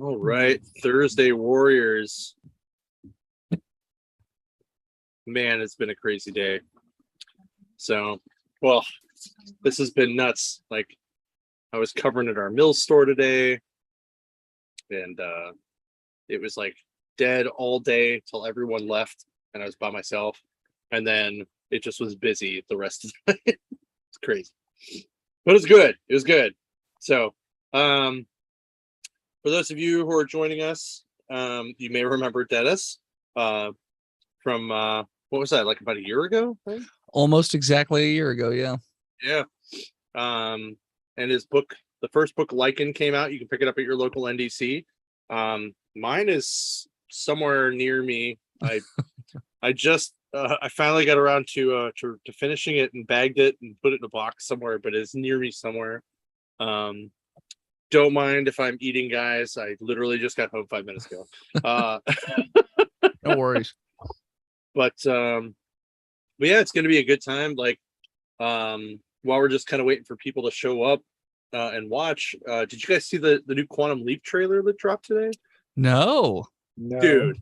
All right, Thursday Warriors. Man, it's been a crazy day. So, well, this has been nuts. Like, I was covering at our Mills store today, and it was like dead all day till everyone left, and I was by myself. And then it just was busy the rest of the night. It's crazy, but it's good. It was good. So, for those of you who are joining us, you may remember Dennis from what was that, like about a year ago? Right? Almost exactly a year ago, yeah. Yeah. And his book, the first book, Lycan, came out. You can pick it up at your local NDC. Mine is somewhere near me. I just I finally got around to finishing it and bagged it and put it in a box somewhere, but it's near me somewhere. Don't mind if I'm eating, guys. I literally just got home 5 minutes ago. No worries. But yeah, it's gonna be a good time. Like, while we're just kind of waiting for people to show up and watch, did you guys see the new Quantum Leap trailer that dropped today? No. Dude.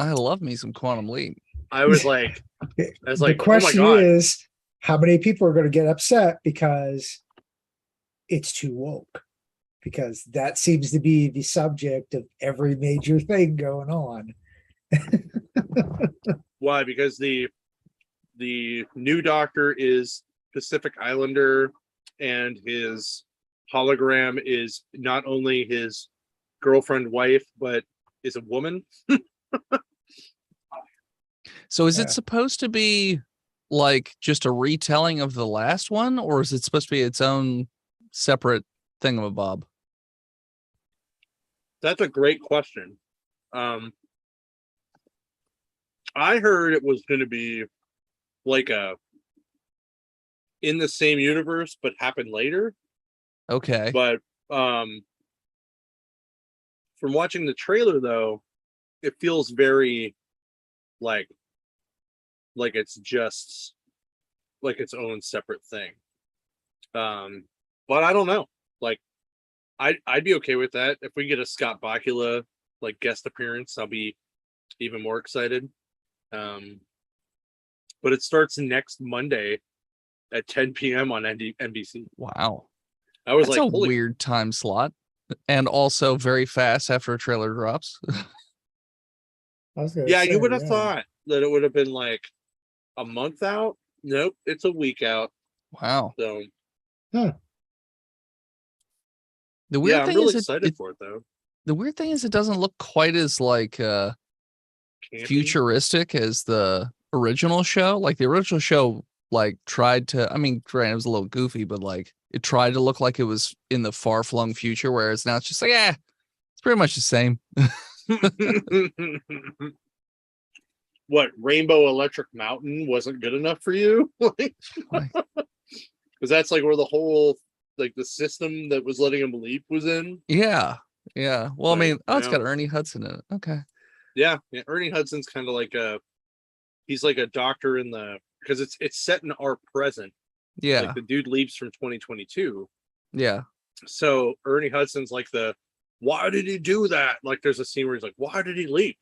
I love me some Quantum Leap. I was like, the question is, how many people are going to get upset because it's too woke? Because that seems to be the subject of every major thing going on. Why? Because the new Doctor is Pacific Islander, and his hologram is not only his girlfriend, wife, but is a woman. So is it supposed to be like just a retelling of the last one, or is it supposed to be its own separate thingamabob? That's a great question. I heard it was going to be like a in the same universe but happen later. Okay. But from watching the trailer, though, it feels very like it's just like its own separate thing. But I don't know. Like, I'd be okay with that. If we get a Scott Bakula like guest appearance, I'll be even more excited. But it starts next Monday at 10 p.m. on NBC. Wow. I was That's like, a weird time slot, and also very fast after a trailer drops. Yeah, you would have thought that it would have been like a month out. Nope, it's a week out. Wow. So, huh. The weird thing I'm really is excited for it, though. The weird thing is it doesn't look quite as like futuristic as the original show. Like the original show, like tried to. I mean, granted, it was a little goofy, but like it tried to look like it was in the far-flung future. Whereas now it's just like, it's pretty much the same. What, Rainbow Electric Mountain wasn't good enough for you? Because that's like where the whole like the system that was letting him leap was in. Yeah. Well, like, I mean, it's got Ernie Hudson in it. Okay. Yeah. Ernie Hudson's kind of like he's like a doctor in the, because it's set in our present. Yeah. Like the dude leaps from 2022. Yeah. So Ernie Hudson's like why did he do that? Like there's a scene where he's like, why did he leap?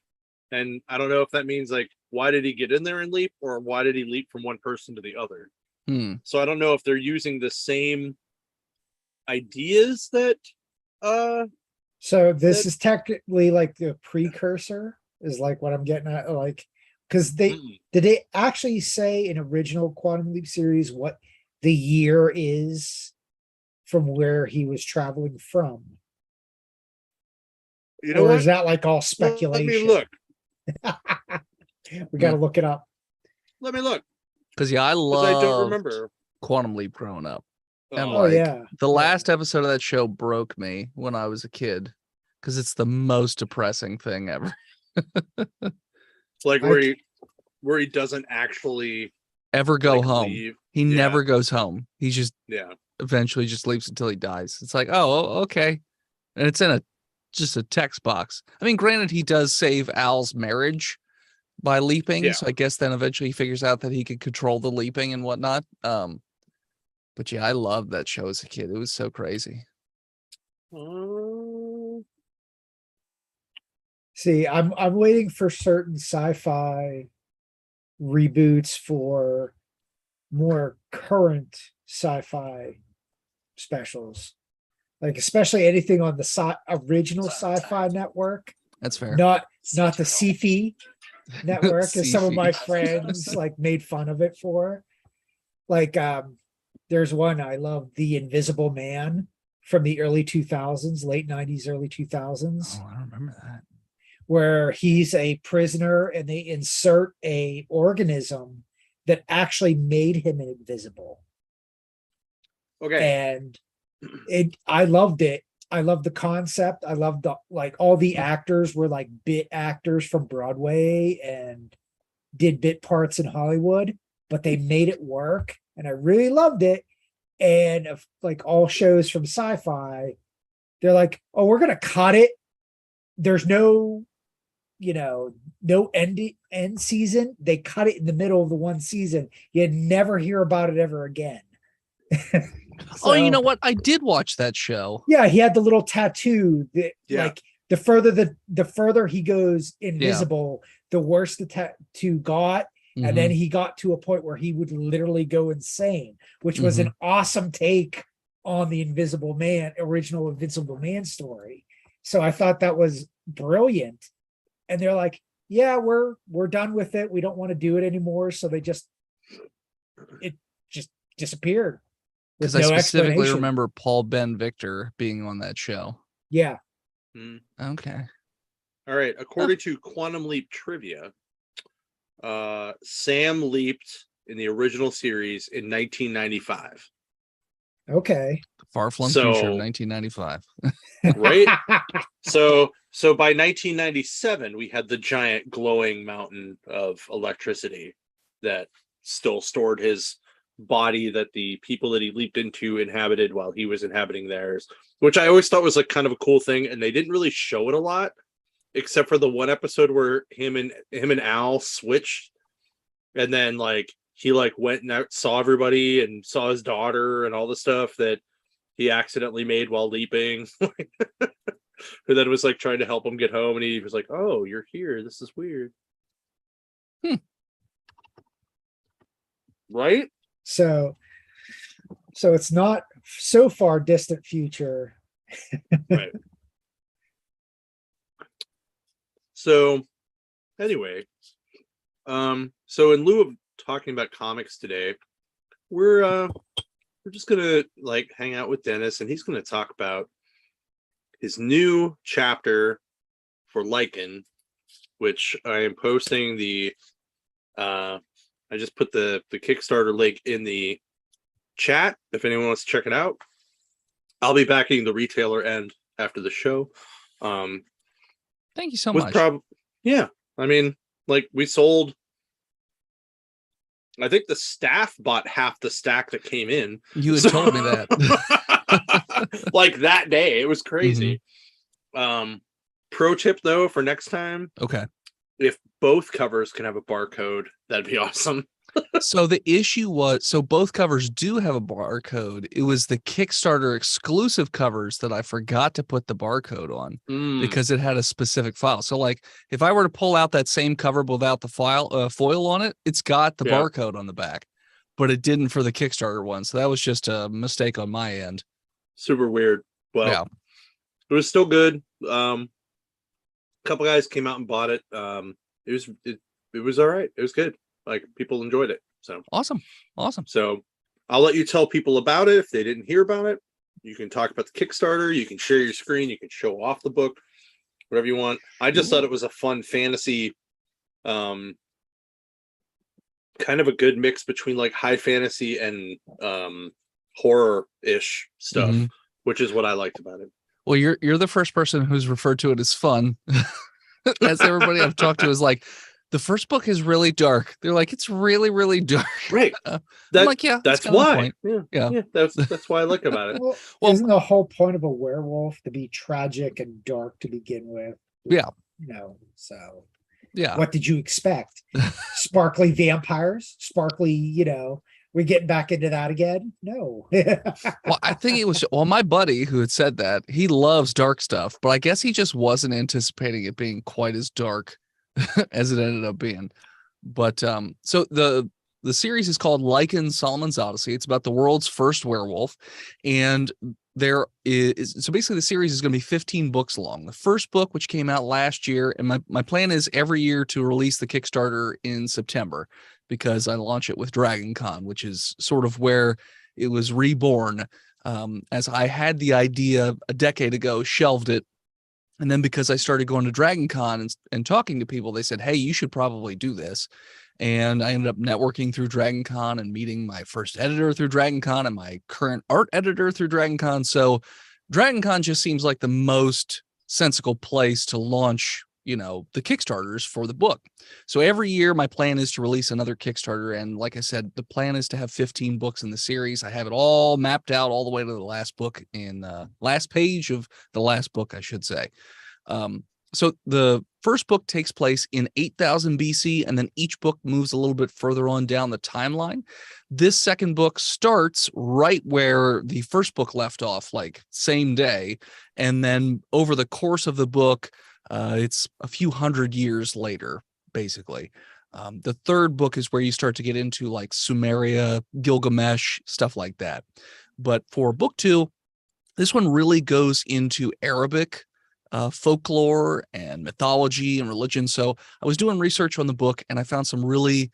And I don't know if that means like, why did he get in there and leap, or why did he leap from one person to the other? So I don't know if they're using the same ideas that so this is technically like the precursor, is like what I'm getting at, like, because did they actually say in original Quantum Leap series what the year is from where he was traveling from? You know, or is that like all speculation? Let me look. We got to look it up. Let me look. Because I don't remember Quantum Leap growing up. And the last episode of that show broke me when I was a kid, because it's the most depressing thing ever. It's like where he doesn't actually ever go like, home. Leave. He never goes home. He just eventually just leaves until he dies. It's like, oh, okay. And it's in just a text box. I mean, granted, he does save Al's marriage by leaping, so I guess then eventually he figures out that he could control the leaping and whatnot. But yeah, I loved that show as a kid. It was so crazy. See, I'm waiting for certain sci-fi reboots for more current sci-fi specials. Like especially anything on the original sci-fi network, That's fair. not the sci-fi network, as some of my Sci-fi. friends like made fun of it for. Like there's one I love, The Invisible Man from the early 2000s, late 90s, early 2000s, Oh, I don't remember that. where he's a prisoner and they insert a organism that actually made him invisible. Okay. And I loved it. I loved the concept. I loved the, like, all the actors were like bit actors from Broadway and did bit parts in Hollywood, but they made it work and I really loved it. And if, like all shows from sci-fi, they're like, oh, we're gonna cut it. There's no, no end season. They cut it in the middle of the one season. You never hear about it ever again. Oh, you So, know what? I did watch that show. yeah, he had the little tattoo that, Yeah. like, the further he goes invisible, the worse the tattoo got. And then he got to a point where he would literally go insane, which was an awesome take on the original Invisible Man story. So I thought that was brilliant. And they're like, yeah, we're done with it. We don't want to do it anymore. So it just disappeared. Because I specifically remember Paul Ben Victor being on that show. Yeah. Okay. All right. According to Quantum Leap trivia, Sam leaped in the original series in 1995. Okay. Far-flung future of 1995. Right? So by 1997, we had the giant glowing mountain of electricity that still stored his body that the people that he leaped into inhabited while he was inhabiting theirs, which I always thought was like kind of a cool thing. And they didn't really show it a lot, except for the one episode where him and Al switched, and then like he like went and out, saw everybody and saw his daughter and all the stuff that he accidentally made while leaping. Who then was like trying to help him get home, and he was like, "Oh, you're here. This is weird." Right? So it's not so far distant future. Right. So anyway, so in lieu of talking about comics today, we're just gonna like hang out with Dennis, and he's gonna talk about his new chapter for Lycan, which I am posting the I just put the Kickstarter link in the chat if anyone wants to check it out. I'll be backing the retailer end after the show. Thank you so much. Yeah, I mean, like we sold. I think the staff bought half the stack that came in. You had told me that. Like that day, it was crazy. Pro tip though for next time. Okay. If both covers can have a barcode, that'd be awesome. So the issue was, so both covers do have a barcode. It was the Kickstarter exclusive covers that I forgot to put the barcode on because it had a specific file. So like if I were to pull out that same cover without the foil on it, it's got the barcode on the back, but it didn't for the Kickstarter one. So that was just a mistake on my end. Super weird. Well, it was still good. A couple guys came out and bought it. It was all right. It was good. Like people enjoyed it. So awesome. So I'll let you tell people about it if they didn't hear about it. You can talk about the Kickstarter. You can share your screen. You can show off the book, whatever you want. I just thought it was a fun fantasy, kind of a good mix between like high fantasy and horror-ish stuff, which is what I liked about it. Well, you're the first person who's referred to it as fun. As everybody I've talked to is like, the first book is really dark. They're like, it's really, really dark. Right. I'm like, yeah, that's why. Yeah. That's why I like about it. Well, isn't the whole point of a werewolf to be tragic and dark to begin with? Yeah. So yeah. What did you expect? Sparkly vampires, sparkly, We getting back into that again? No. Well, I think it was my buddy who had said that he loves dark stuff, but I guess he just wasn't anticipating it being quite as dark as it ended up being. But so the series is called Lycan Solomon's Odyssey. It's about the world's first werewolf, and there is so basically the series is going to be 15 books long. The first book, which came out last year, and my plan is every year to release the Kickstarter in September because I launch it with Dragon Con, which is sort of where it was reborn. As I had the idea a decade ago, shelved it. And then because I started going to Dragon Con and talking to people, they said, hey, you should probably do this. And I ended up networking through Dragon Con and meeting my first editor through Dragon Con and my current art editor through Dragon Con. So Dragon Con just seems like the most sensible place to launch, the Kickstarters for the book. So every year my plan is to release another Kickstarter. And like I said, the plan is to have 15 books in the series. I have it all mapped out all the way to the last book last page of the last book, I should say. So the first book takes place in 8000 BC, and then each book moves a little bit further on down the timeline. This second book starts right where the first book left off, like same day. And then over the course of the book, it's a few hundred years later, basically. The third book is where you start to get into like Sumeria, Gilgamesh, stuff like that. But for book 2, this one really goes into Arabic folklore and mythology and religion. So I was doing research on the book and I found some really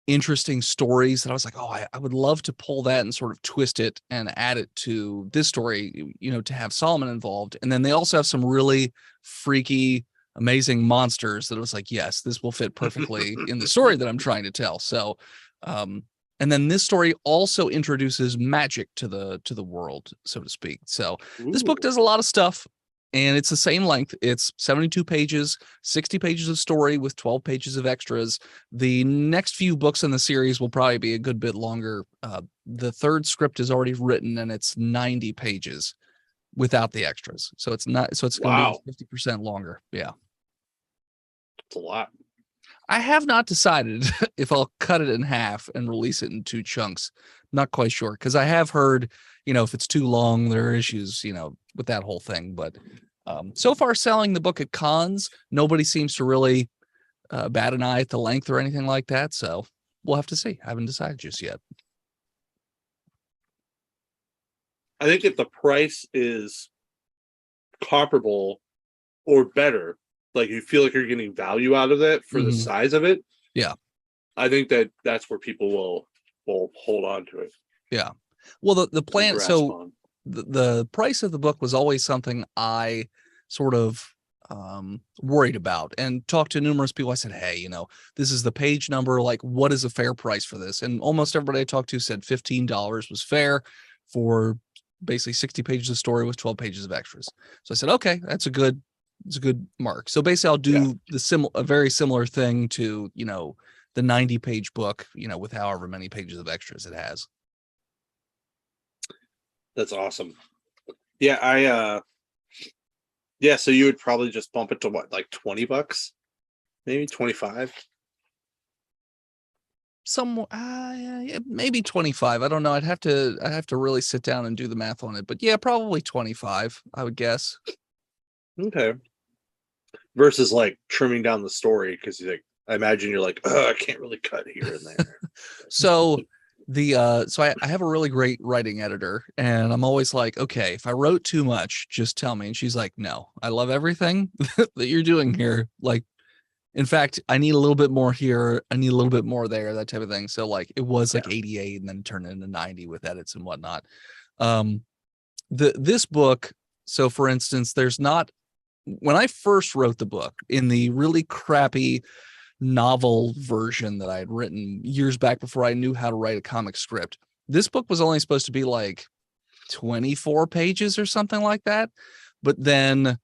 interesting stories that I was like, oh, I would love to pull that and sort of twist it and add it to this story, to have Solomon involved. And then they also have some really freaky, amazing monsters that I was like, yes, this will fit perfectly in the story that I'm trying to tell. So, and then this story also introduces magic to the world, so to speak. So this book does a lot of stuff. And it's the same length. It's 72 pages, 60 pages of story with 12 pages of extras. The next few books in the series will probably be a good bit longer. The third script is already written and it's 90 pages without the extras. So it's going to be 50% longer. Yeah. It's a lot. I have not decided if I'll cut it in half and release it in 2 chunks. Not quite sure, because I have heard, if it's too long, there are issues, with that whole thing. But so far, selling the book at cons, nobody seems to really bat an eye at the length or anything like that. So we'll have to see. I haven't decided just yet. I think if the price is comparable or better, like you feel like you're getting value out of it for the size of it. Yeah. I think that's where people will hold on to it. Yeah. Well, the plan, so the price of the book was always something I sort of worried about and talked to numerous people. I said, hey, this is the page number. Like, what is a fair price for this? And almost everybody I talked to said $15 was fair for basically 60 pages of story with 12 pages of extras. So I said, okay, it's a good mark. So basically I'll do a very similar thing to, the 90-page book, with however many pages of extras it has. That's awesome. Yeah, so you would probably just bump it to what, like $20, maybe 25? Maybe 25. I don't know. I'd have to really sit down and do the math on it, but yeah, probably 25, I would guess. Okay. Versus like trimming down the story, because I imagine you're like, oh, I can't really cut here and there. So I have a really great writing editor, and I'm always like, okay, if I wrote too much, just tell me. And she's like, no, I love everything that you're doing here. Like, in fact, I need a little bit more here. I need a little bit more there, that type of thing. So like it was like 88 and then turned into 90 with edits and whatnot. This book. So for instance, when I first wrote the book in the really crappy novel version that I had written years back before I knew how to write a comic script, this book was only supposed to be like 24 pages or something like that. But then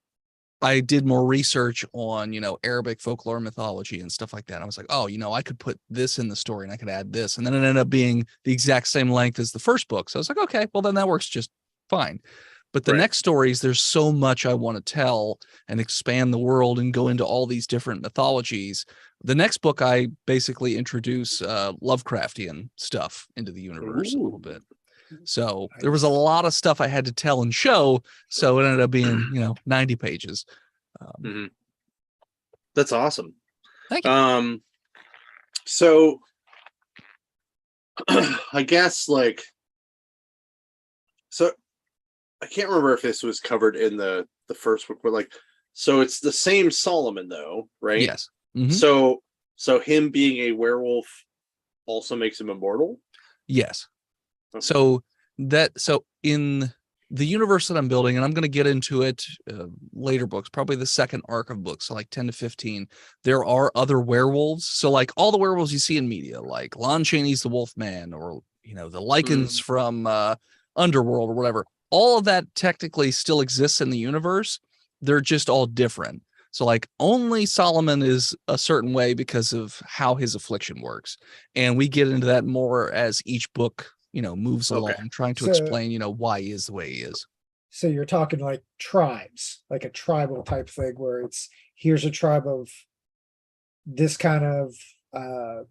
I did more research on, Arabic folklore mythology and stuff like that. I was like, oh, I could put this in the story and I could add this. And then it ended up being the exact same length as the first book. So I was like, okay, well then that works just fine. But the Right. next stories, there's so much I want to tell and expand the world and go into all these different mythologies. The next book, I basically introduce Lovecraftian stuff into the universe a little bit. So there was a lot of stuff I had to tell and show. So it ended up being, 90 pages. That's awesome. Thank you. So I guess so I can't remember if this was covered in the first book, but so it's the same Solomon though, right? Yes. Mhm. So him being a werewolf also makes him immortal? Yes. Okay. So in the universe that I'm building, and I'm going to get into it later books, probably the second arc of books, so like 10 to 15, there are other werewolves. So like all the werewolves you see in media, like Lon Chaney's the Wolfman, or the Lycans from Underworld or whatever, all of that technically still exists in the universe. They're just all different. So like only Solomon is a certain way because of how his affliction works. And we get into that more as each book moves along, trying to explain, why he is the way he is. So you're talking like tribes, like a tribal type thing where here's a tribe of this kind of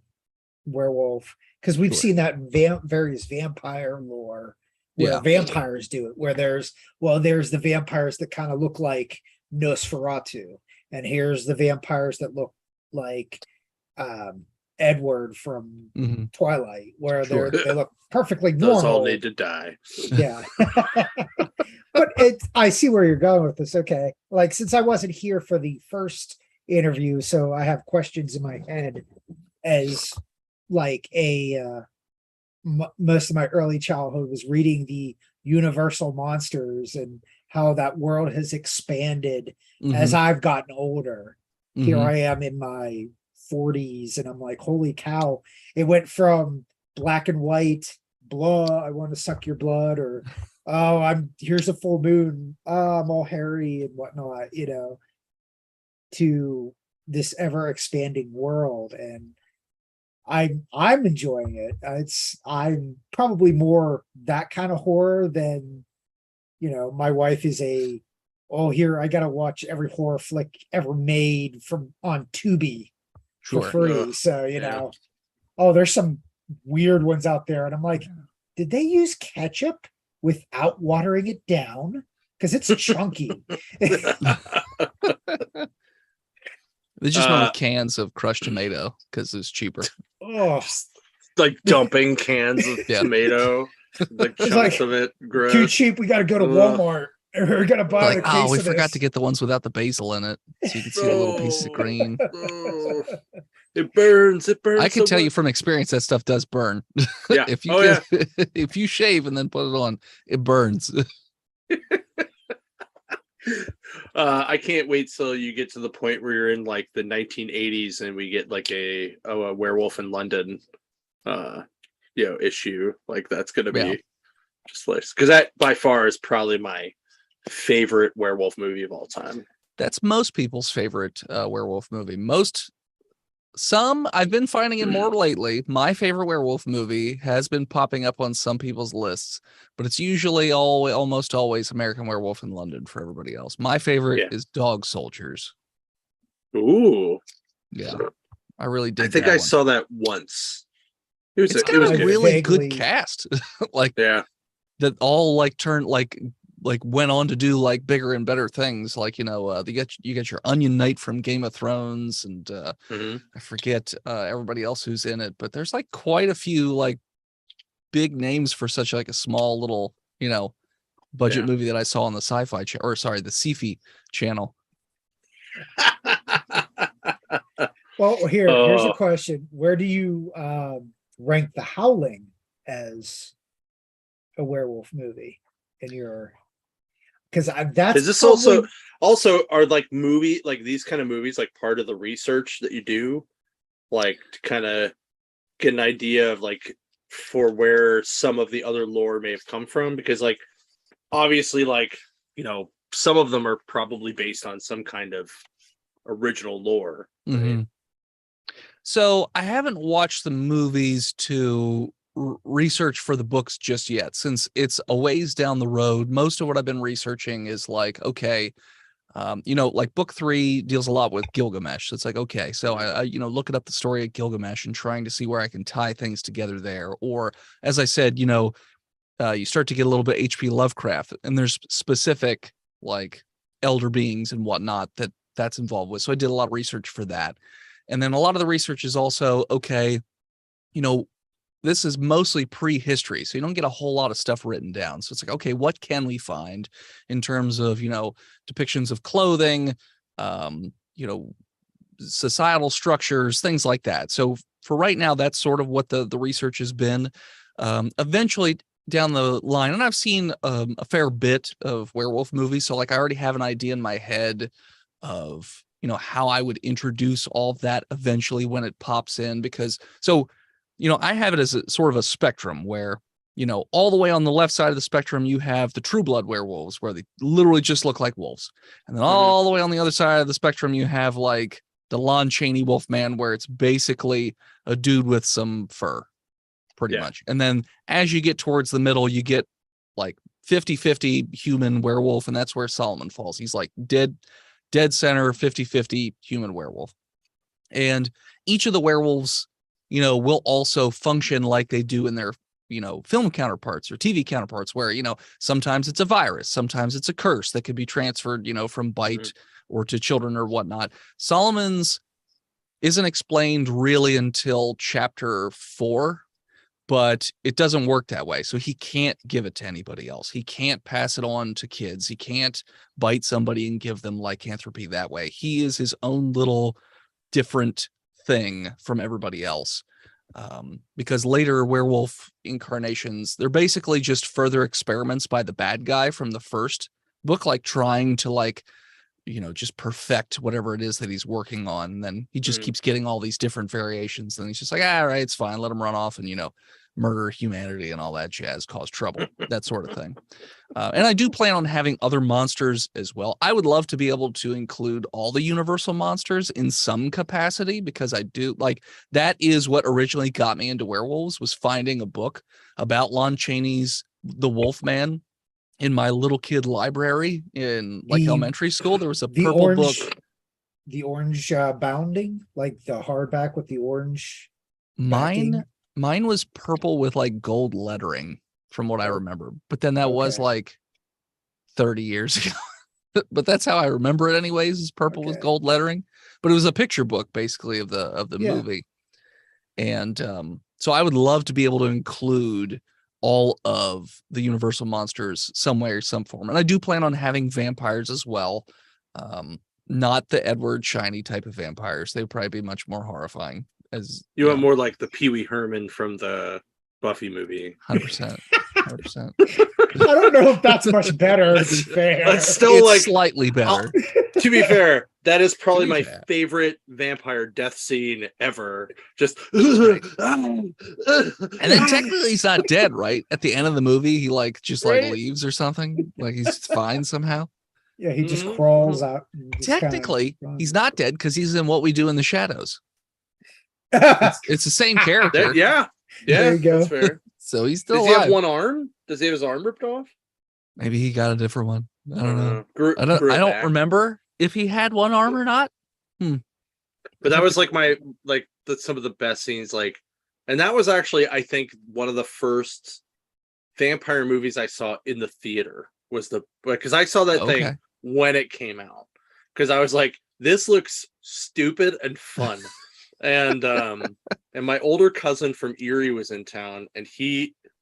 werewolf. Because we've seen that in various vampire lore where vampires do it, where there's the vampires that kind of look like Nosferatu, and here's the vampires that look like Edward from Twilight, where they look perfectly normal. Those all need to die. Yeah. But I see where you're going with this. Okay. Like, since I wasn't here for the first interview, so I have questions in my head as like most of my early childhood was reading the Universal Monsters and how that world has expanded as I've gotten older. Here I am in my 40s, and I'm like, holy cow, it went from black and white, blood, I want to suck your blood, or here's a full moon, I'm all hairy and whatnot, to this ever expanding world. And I'm enjoying it. I'm probably more that kind of horror than my wife is here I gotta watch every horror flick ever made on Tubi for free. So there's some weird ones out there, and I'm like, did they use ketchup without watering it down? Because it's chunky. They just went with cans of crushed tomato because it's cheaper. Oh, like dumping cans of tomato, like chunks of it. Gross. Too cheap. We got to go to Walmart. We're gonna buy a case we of forgot this. to get the ones without the basil in it, so you can see the little pieces of green. It burns. I can tell you from experience that stuff does burn. Yeah. If you shave and then put it on, it burns. I can't wait till you get to the point where you're in like the 1980s and we get like a Werewolf in London issue. Like that's gonna be just like, because that by far is probably my favorite werewolf movie of all time. That's most people's favorite werewolf movie. I've been finding it more lately. My favorite werewolf movie has been popping up on some people's lists, but it's usually almost always American Werewolf in London for everybody else. My favorite is Dog Soldiers. Ooh. Yeah. I really did. I think I saw that once. It's got a really good cast. That all like turned like went on to do like bigger and better things. Like, you get your Onion Knight from Game of Thrones, and I forget everybody else who's in it, but there's like quite a few like big names for such like a small little, budget movie that I saw on the Sci-Fi the Sci-Fi channel. Well, here's a question. Where do you rank The Howling as a werewolf movie in your? Because that's is this probably... also are like these kind of movies like part of the research that you do, like to kind of get an idea of like for where some of the other lore may have come from? Because like obviously like some of them are probably based on some kind of original lore. Right? So I haven't watched the movies to research for the books just yet, since it's a ways down the road. Most of what I've been researching is like, okay, like book 3 deals a lot with Gilgamesh. So it's like, okay, so I looking up the story of Gilgamesh and trying to see where I can tie things together there. Or as I said, you start to get a little bit HP Lovecraft, and there's specific like elder beings and whatnot that's involved with. So I did a lot of research for that. And then a lot of the research is also, okay, this is mostly prehistory, so you don't get a whole lot of stuff written down. So it's like, okay, what can we find in terms of, depictions of clothing, societal structures, things like that. So for right now, that's sort of what the research has been. Eventually down the line, and I've seen a fair bit of werewolf movies, so like I already have an idea in my head of how I would introduce all of that eventually when it pops in, because I have it as a sort of a spectrum where, all the way on the left side of the spectrum, you have the true blood werewolves where they literally just look like wolves. And then all the way on the other side of the spectrum, you have like the Lon Chaney Wolfman, where it's basically a dude with some fur pretty much. And then as you get towards the middle, you get like 50-50 human werewolf. And that's where Solomon falls. He's like dead center, 50-50 human werewolf. And each of the werewolves, will also function like they do in their, film counterparts or TV counterparts, where, sometimes it's a virus, sometimes it's a curse that could be transferred, from bite or to children or whatnot. Solomon's isn't explained really until chapter 4, but it doesn't work that way. So he can't give it to anybody else. He can't pass it on to kids. He can't bite somebody and give them lycanthropy that way. He is his own little different thing from everybody else, because later werewolf incarnations, they're basically just further experiments by the bad guy from the first book, like trying to just perfect whatever it is that he's working on. And then he just keeps getting all these different variations, and he's just like, all right, it's fine, let him run off and murder humanity and all that jazz, cause trouble, that sort of thing. And I do plan on having other monsters as well. I would love to be able to include all the Universal monsters in some capacity, because I do like, that is what originally got me into werewolves, was finding a book about Lon Chaney's The Wolfman in my little kid library in elementary school. There was a purple book. The orange bounding, like the hardback with the orange. Mine was purple with like gold lettering from what I remember. But then that was like 30 years ago. But that's how I remember it anyways, is purple with gold lettering. But it was a picture book basically of the movie. And so I would love to be able to include all of the Universal monsters some way or some form. And I do plan on having vampires as well. Not the Edward Shiny type of vampires. They would probably be much more horrifying. As you want more like the Pee Wee Herman from the Buffy movie. 100%. 100%. I don't know if that's much better, to be fair. It's still it's slightly better. To be fair, that is probably my favorite vampire death scene ever. Just and then technically he's not dead, right? At the end of the movie, he just leaves or something. Like he's fine somehow. Yeah, he just crawls out. Technically, he's not dead because he's in What We Do in the Shadows. It's the same character. Yeah. There you go. That's fair. So he's still alive. alive. Does he have one arm? Does he have his arm ripped off? Maybe he got a different one. I don't know. I don't back. remember if he had one arm or not. But that was some of the best scenes. And that was actually, I think, one of the first vampire movies I saw in the theater. Because I saw that thing when it came out. Because I was like, this looks stupid and fun. And my older cousin from Erie was in town, and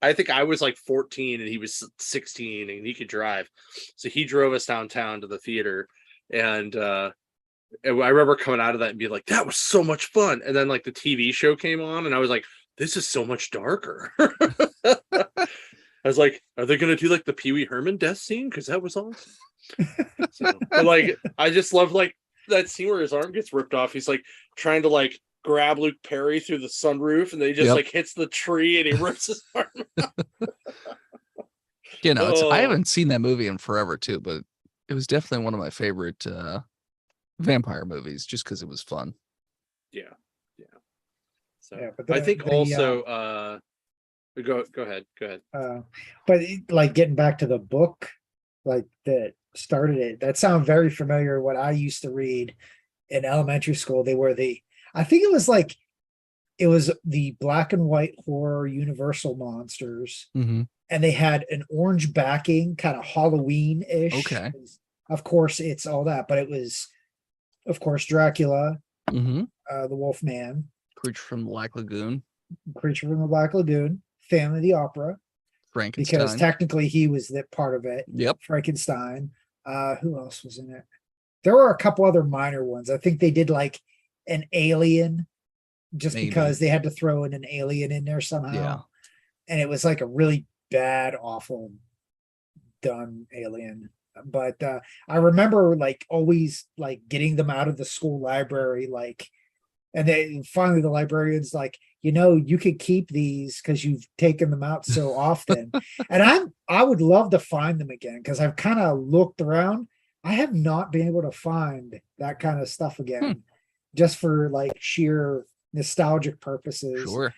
I think I was 14 and he was 16 and he could drive. So he drove us downtown to the theater. And I remember coming out of that and being like, that was so much fun. And then the TV show came on and I was like, this is so much darker. I was like, are they going to do the Pee Wee Herman death scene? Because that was awesome. But I just love that scene where his arm gets ripped off. He's trying to grab Luke Perry through the sunroof, and then he just hits the tree and he rips his arm out. I haven't seen that movie in forever too, but it was definitely one of my favorite vampire movies just because it was fun. So I think Go ahead. Go ahead. But like getting back to the book, like that started it. That sounds very familiar. What I used to read in elementary school, they were I think it was the black and white horror Universal monsters, Mhm. and they had an orange backing, kind of Halloween-ish. Okay. Of course, it's all that, but it was, of course, Dracula, Mm-hmm. the Wolfman, Creature from the Black Lagoon, Creature from the Black Lagoon, Phantom of the Opera, because Frankenstein. technically he was that part of it. Yep. Frankenstein. Who else was in it? There were a couple other minor ones. I think they did like an alien, just Maybe. because they had to throw in an alien in there somehow. Yeah. And it was like a really bad, awful, done alien. But I remember like always like getting them out of the school library, like, and then finally the librarian's like, you could keep these because you've taken them out so often. And I would love to find them again, because I've kind of looked around. I have not been able to find that kind of stuff again, just for like sheer nostalgic purposes. Sure.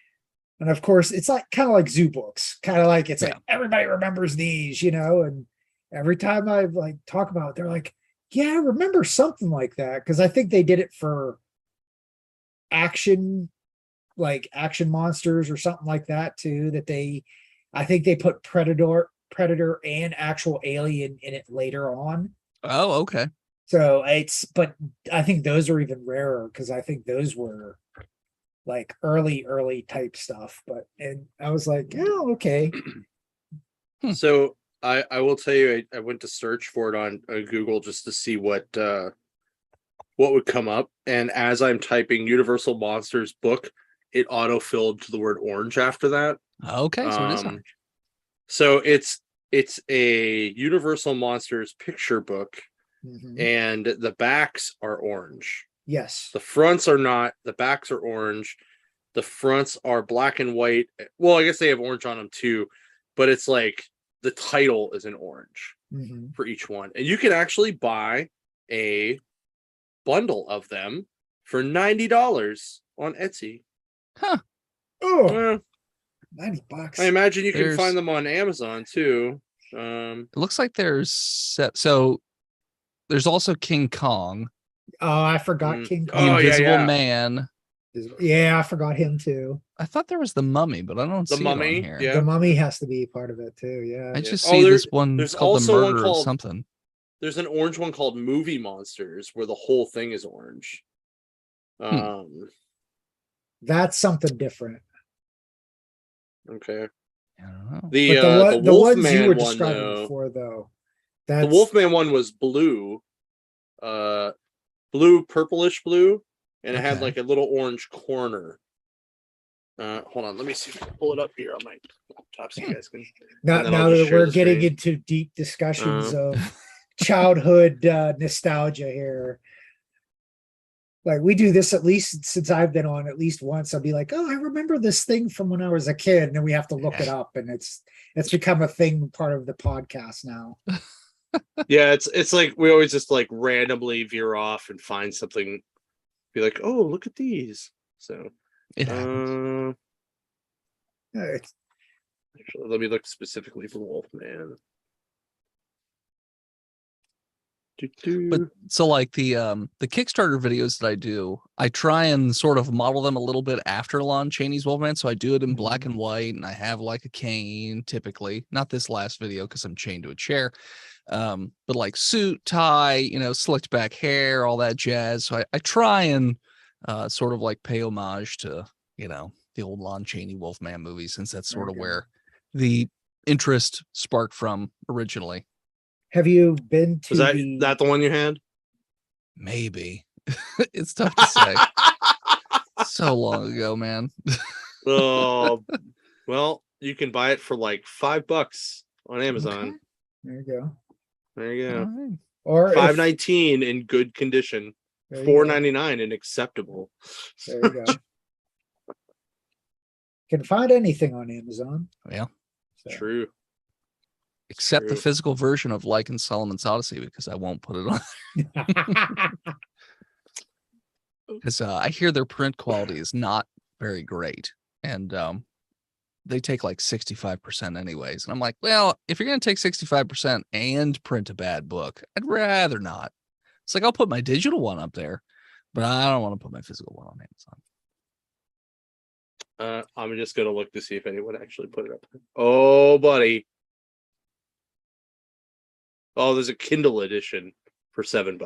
And of course, it's like kind of like zoo books, kind of like it's Yeah. like everybody remembers these, and every time I like talk about it, they're like, yeah, I remember something like that, because I think they did it for action, like action monsters or something like that too. I think they put Predator and actual Alien in it later on. Oh, okay. So but I think those are even rarer, because I think those were like early type stuff. And I was like, oh, okay. So I will tell you, I went to search for it on Google just to see what would come up, and as I'm typing Universal Monsters book, it auto-filled to the word orange after that. Okay, so it is orange. So it's a Universal Monsters picture book, and the backs are orange. Yes. The fronts are not. The backs are orange. The fronts are black and white. Well, I guess they have orange on them too, but it's like the title is in orange for each one. And you can actually buy a bundle of them for $90 on Etsy. Huh. Oh, $90. I imagine you can find them on Amazon too. It looks like there's also King Kong. Oh, I forgot King Kong. The Invisible Man. Yeah, I forgot him too. I thought there was the Mummy, but I don't see Mummy, it on here. Yeah. The Mummy has to be part of it too. Yeah. I just see this one. There's called The Murder or something. There's an orange one called Movie Monsters, where the whole thing is orange. That's something different. Okay. I don't know. The ones you were Wolfman one, describing before, though. The Wolfman one was blue, purplish blue, and it had like a little orange corner. Hold on, let me see if I can pull it up here on my laptop so you guys can. Now that we're getting into deep discussions of childhood nostalgia here. Like, we do this, at least since I've been on at least once. I'll be like, oh, I remember this thing from when I was a kid, and then we have to look it up, and it's become a thing, part of the podcast now. Yeah, it's like we always just like randomly veer off and find something, be like, oh, look at these. So it happens. Actually, let me look specifically for Wolfman. But so like the Kickstarter videos that I do, I try and sort of model them a little bit after Lon Chaney's Wolfman. So I do it in black and white, and I have like a cane typically, not this last video because I'm chained to a chair. But like suit, tie, slicked back hair, all that jazz. So I try and sort of like pay homage to, the old Lon Chaney Wolfman movie, since that's sort of where the interest sparked from originally. Have you been to that the one you had? Maybe. It's tough to say. So long ago, man. Oh, well, you can buy it for like $5 on Amazon. Okay. There you go. There you go. Right. Or $5.19 in good condition. $4.99 in acceptable. There you go. Can find anything on Amazon. Yeah. So. True. Except the physical version of Lycan Solomon's Odyssey, because I won't put it on. Because I hear their print quality is not very great. And they take like 65% anyways. And I'm like, well, if you're going to take 65% and print a bad book, I'd rather not. It's like, I'll put my digital one up there, but I don't want to put my physical one on Amazon. I'm just gonna look to see if anyone actually put it up. Oh, buddy. Oh, there's a Kindle edition for $7.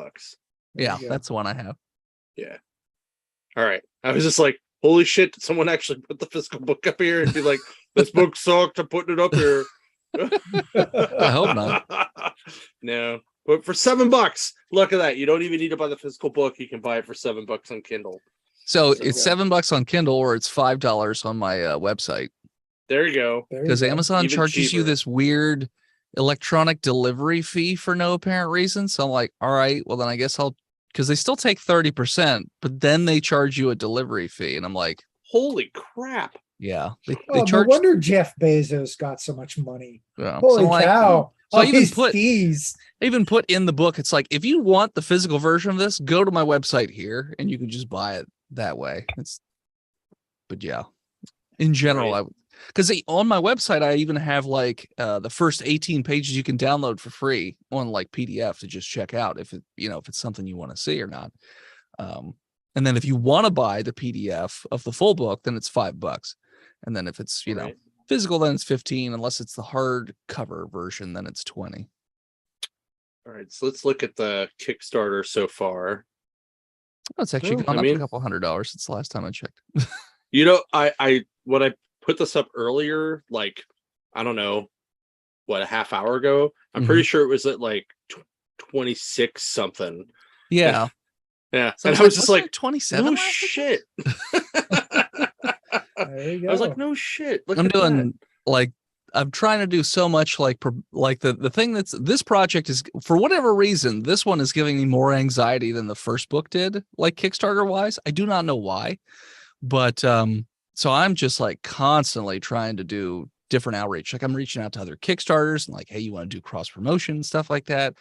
Yeah, that's the one I have. Yeah. All right. I was just like, holy shit, did someone actually put the physical book up here and be like, this book sucked, I'm putting it up here. I hope not. No. But for $7, look at that. You don't even need to buy the physical book. You can buy it for $7 on Kindle. So it's $7 on Kindle, or it's $5 on my website. There you go. Because Amazon Even charges you cheaper. this weird electronic delivery fee for no apparent reason. So I'm like, all right, well then I guess I'll, because they still take 30%, but then they charge you a delivery fee, and I'm like, holy crap. yeah, they Oh, charge. no wonder Jeff Bezos got so much money. Yeah. Holy So I'm cow. so All I even these put- fees. I even put in the book, it's like, if you want the physical version of this, go to my website here and you can just buy it that way. But yeah, in general, Right. because on my website, I even have like the first 18 pages you can download for free on like PDF to just check out if it's something you want to see or not. And then if you want to buy the PDF of the full book, then it's $5. And then if it's, Right. physical, then it's 15, unless it's the hardcover version, then it's 20. All right, so let's look at the Kickstarter so far. Oh, it's actually Well, gone I up mean- a couple $100 since the last time I checked. You know, I when I put this up earlier, like, I don't know, what, a half hour ago, I'm pretty sure it was at like 26 something. Yeah. Yeah. So And I was just wasn't like, it 27. no last week? shit. There you go. I was like, no shit. Look I'm at that. doing like, I'm trying to do so much like the thing that's, this project is, for whatever reason, this one is giving me more anxiety than the first book did, like Kickstarter wise. I do not know why, but so I'm just like constantly trying to do different outreach. Like I'm reaching out to other Kickstarters and like, hey, you want to do cross promotion, stuff like that.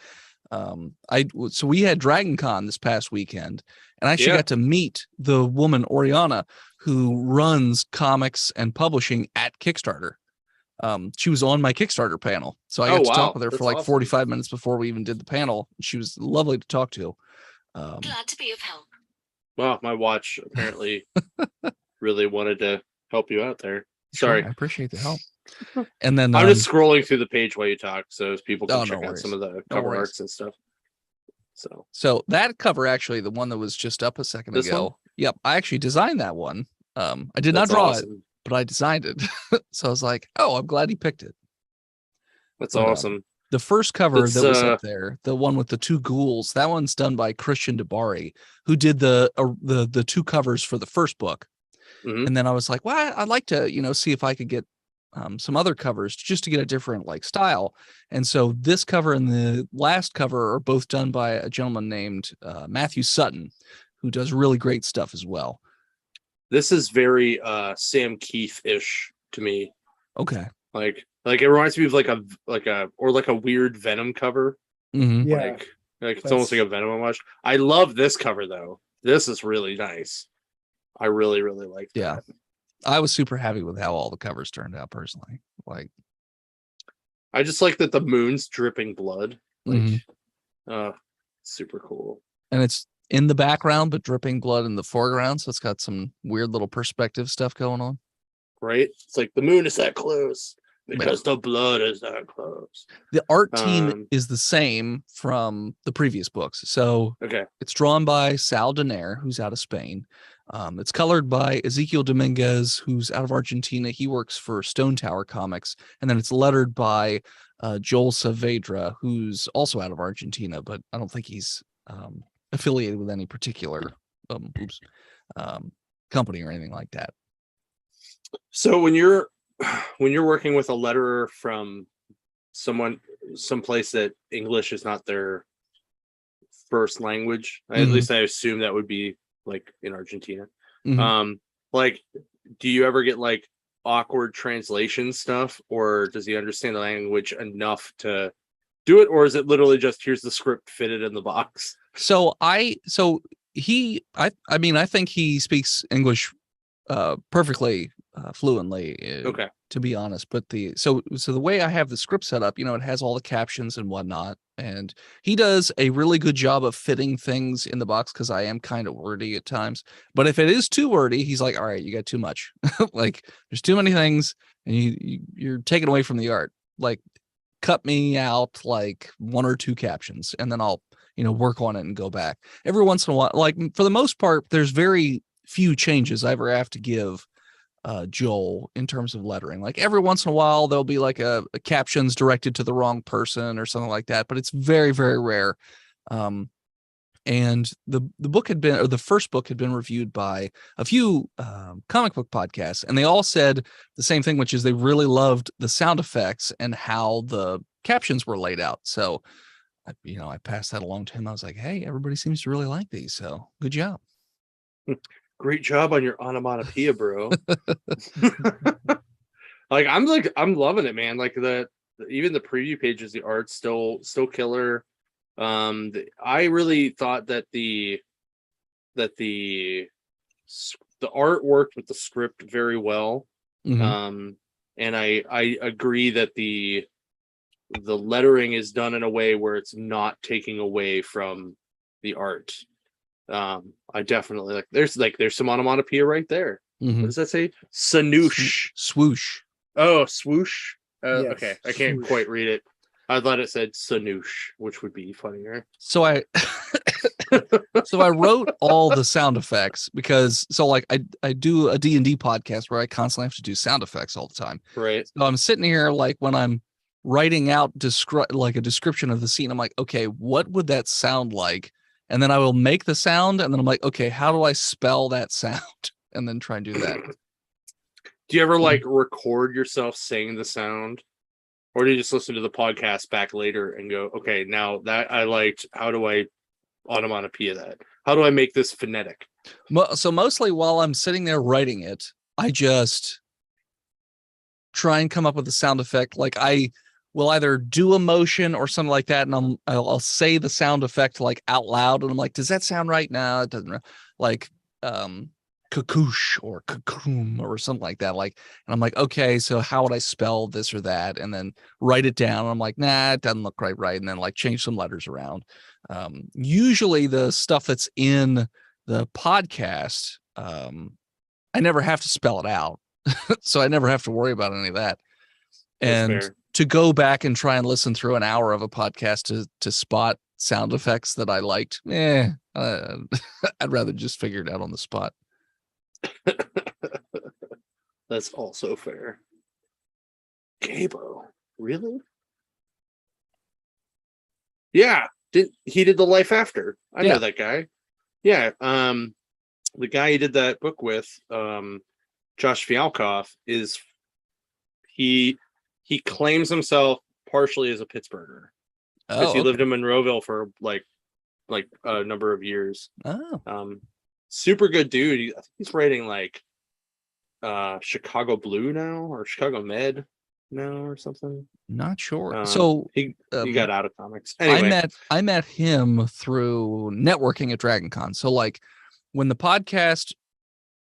So we had Dragon Con this past weekend, and I actually Yeah. got to meet the woman Oriana who runs comics and publishing at Kickstarter. She was on my Kickstarter panel, so I got to talk with her for That's like awesome. 45 minutes before we even did the panel. She was lovely to talk to. Glad to be of help. Well, my watch apparently really wanted to help you out there. Sure, Sorry. I appreciate the help. And then I'm just scrolling through the page while you talk, so as people can Oh, no check out worries. some of the No cover worries. arts and stuff. so that cover, actually, the one that was just up a second This ago. one? Yep, I actually designed that one. I did not That's draw it, awesome. but I designed it. So I was like, oh, I'm glad he picked it. That's But, awesome. The first cover It's, that was up there, the one with the two ghouls, that one's done by Christian DeBari, who did the two covers for the first book. Mhm. And then I was like, well, I'd like to, see if I could get some other covers just to get a different like style. And so this cover and the last cover are both done by a gentleman named Matthew Sutton, who does really great stuff as well. This is very Sam Keith-ish to me. Okay. Like it reminds me of like a weird Venom cover. Mm-hmm. Yeah. Like it's almost like a Venom homage. I love this cover though. This is really nice. I really, really like that. Yeah. I was super happy with how all the covers turned out personally. Like, I just like that the moon's dripping blood. Like Mhm. Super cool. And it's in the background, but dripping blood in the foreground. So it's got some weird little perspective stuff going on. Right? It's like the moon is that close because the blood is that close. The art team Um, is the same from the previous books. So Okay. it's drawn by Sal Donaire, who's out of Spain. It's colored by Ezequiel Dominguez, who's out of Argentina. He works for Stone Tower Comics. And then it's lettered by Joel Saavedra, who's also out of Argentina, but I don't think he's affiliated with any particular company or anything like that. So when you're working with a letterer from someplace that English is not their first language, at Mhm. least I assume that would be like in Argentina. Mhm. Like, do you ever get like awkward translation stuff, or does he understand the language enough to do it, or is it literally just here's the script fitted in the box? I think he speaks English perfectly. fluently. Okay. To be honest, but so the way I have the script set up, it has all the captions and whatnot, and he does a really good job of fitting things in the box because I am kind of wordy at times. But if it is too wordy, he's like, "All right, you got too much. Like, there's too many things, and you're taking away from the art. Like, cut me out like one or two captions, and then I'll work on it and go back every once in a while. Like, for the most part, there's very few changes I ever have to give Joel in terms of lettering. Like, every once in a while there'll be like a captions directed to the wrong person or something like that, but it's very, very rare. And the book had been, or the first book had been reviewed by a few comic book podcasts, and they all said the same thing, which is they really loved the sound effects and how the captions were laid out. So I passed that along to him. I was like, hey, everybody seems to really like these, so good job. Great job on your onomatopoeia, bro. I'm loving it, man. Like, even the preview pages, the art's still killer. I really thought that the art worked with the script very well. Mhm. And I agree that the lettering is done in a way where it's not taking away from the art. I definitely there's some onomatopoeia right there. Mhm. What does that say? Sanoosh. Swoosh. Oh, swoosh. Yes, Okay, I can't swoosh. quite read it. I thought it said Sanoosh, which would be funnier. So I wrote all the sound effects because I do a D&D podcast where I constantly have to do sound effects all the time. Right. So I'm sitting here, like, when I'm writing out like a description of the scene, I'm like, okay, what would that sound like? And then I will make the sound, and then I'm like, okay, how do I spell that sound? And then try and do that. Do you ever record yourself saying the sound? Or do you just listen to the podcast back later and go, okay, now that I liked, how do I onomatopoeia that? How do I make this phonetic? So mostly while I'm sitting there writing it, I just try and come up with a sound effect. Like, I will either do a motion or something like that, and I'll say the sound effect like out loud, and I'm like, does that sound right? No, it doesn't. Like, kakoosh or kakoom or something like that. Like, and I'm like, okay, so how would I spell this or that? And then write it down. And I'm like, nah, it doesn't look quite right. And then change some letters around. Usually the stuff that's in the podcast, I never have to spell it out. So I never have to worry about any of that. That's And fair. to go back and try and listen through an hour of a podcast to spot sound effects that I liked, I'd rather just figure it out on the spot. That's also fair. Gabo, really? Yeah, he did the Life After. I know that guy. Yeah, the guy he did that book with, Josh Fialkoff, is he claims himself partially as a Pittsburgher because he lived in Monroeville for like a number of years. Super good dude. I think he's writing Chicago Blue now, or Chicago Med now, or something. Not sure. So he got out of comics. Anyway, I met him through networking at DragonCon. So when the podcast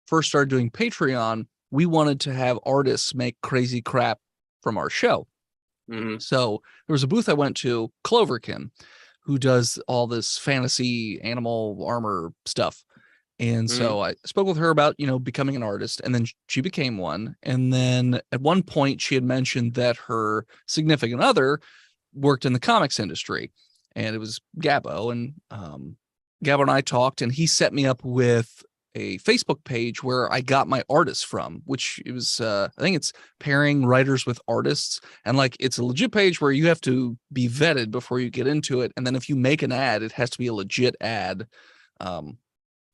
first started doing Patreon, we wanted to have artists make crazy crap from our show. Mm-hmm. So there was a booth I went to, Cloverkin, who does all this fantasy animal armor stuff. And so I spoke with her about, becoming an artist, and then she became one. And then at one point she had mentioned that her significant other worked in the comics industry, and it was Gabo. And Gabo and I talked, and he set me up with a Facebook page where I got my artists from, which it was, I think it's pairing writers with artists. And it's a legit page where you have to be vetted before you get into it. And then if you make an ad, it has to be a legit ad.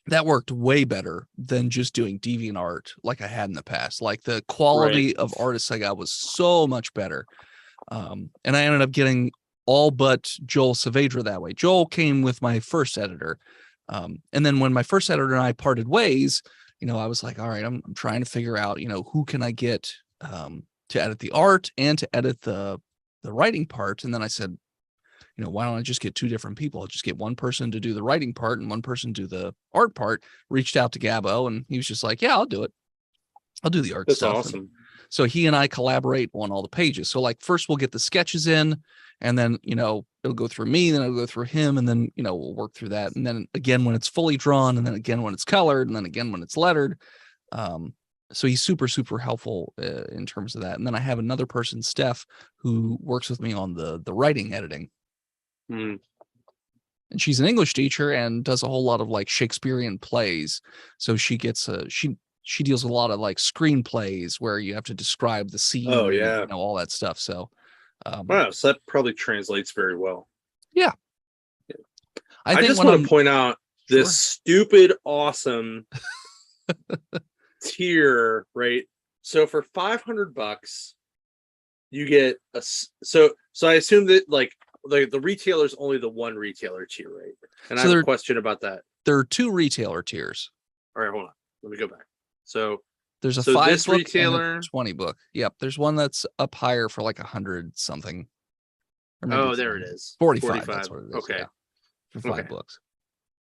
That worked way better than just doing DeviantArt like I had in the past. Like, the quality of artists I got was so much better. And I ended up getting all but Joel Saavedra that way. Joel came with my first editor. And then when my first editor and I parted ways, I was like, all right, I'm trying to figure out, who can I get to edit the art and to edit the writing part. And then I said, why don't I just get two different people? I'll just get one person to do the writing part and one person do the art part. Reached out to Gabo, and he was just like, yeah, I'll do it. I'll do the art That's stuff. awesome. So he and I collaborate on all the pages. So like first we'll get the sketches in, and then, it'll go through me, then it'll go through him, and then, we'll work through that. And then again, when it's fully drawn, and then again, when it's colored, and then again, when it's lettered. So he's super, super helpful in terms of that. And then I have another person, Steph, who works with me on the writing editing. Mm. And she's an English teacher and does a whole lot of like Shakespearean plays. So she gets she deals with a lot of like screenplays where you have to describe the scene. Oh, yeah. All that stuff. So, wow. So that probably translates very well. Yeah. I think just want to point out this Sure. stupid, awesome tier, right? So for $500, you get so I assume that like the retailer's only the one retailer tier, right? And So I have there- a question about that. There are two retailer tiers. All right, hold on. Let me go back. So There's a So 5 this book retailer- and a 20 book. Yep. There's one that's up higher for like 100 something. Or maybe oh, it's there it is. 45. That's what it is. Okay. Yeah, for 5 Okay. books.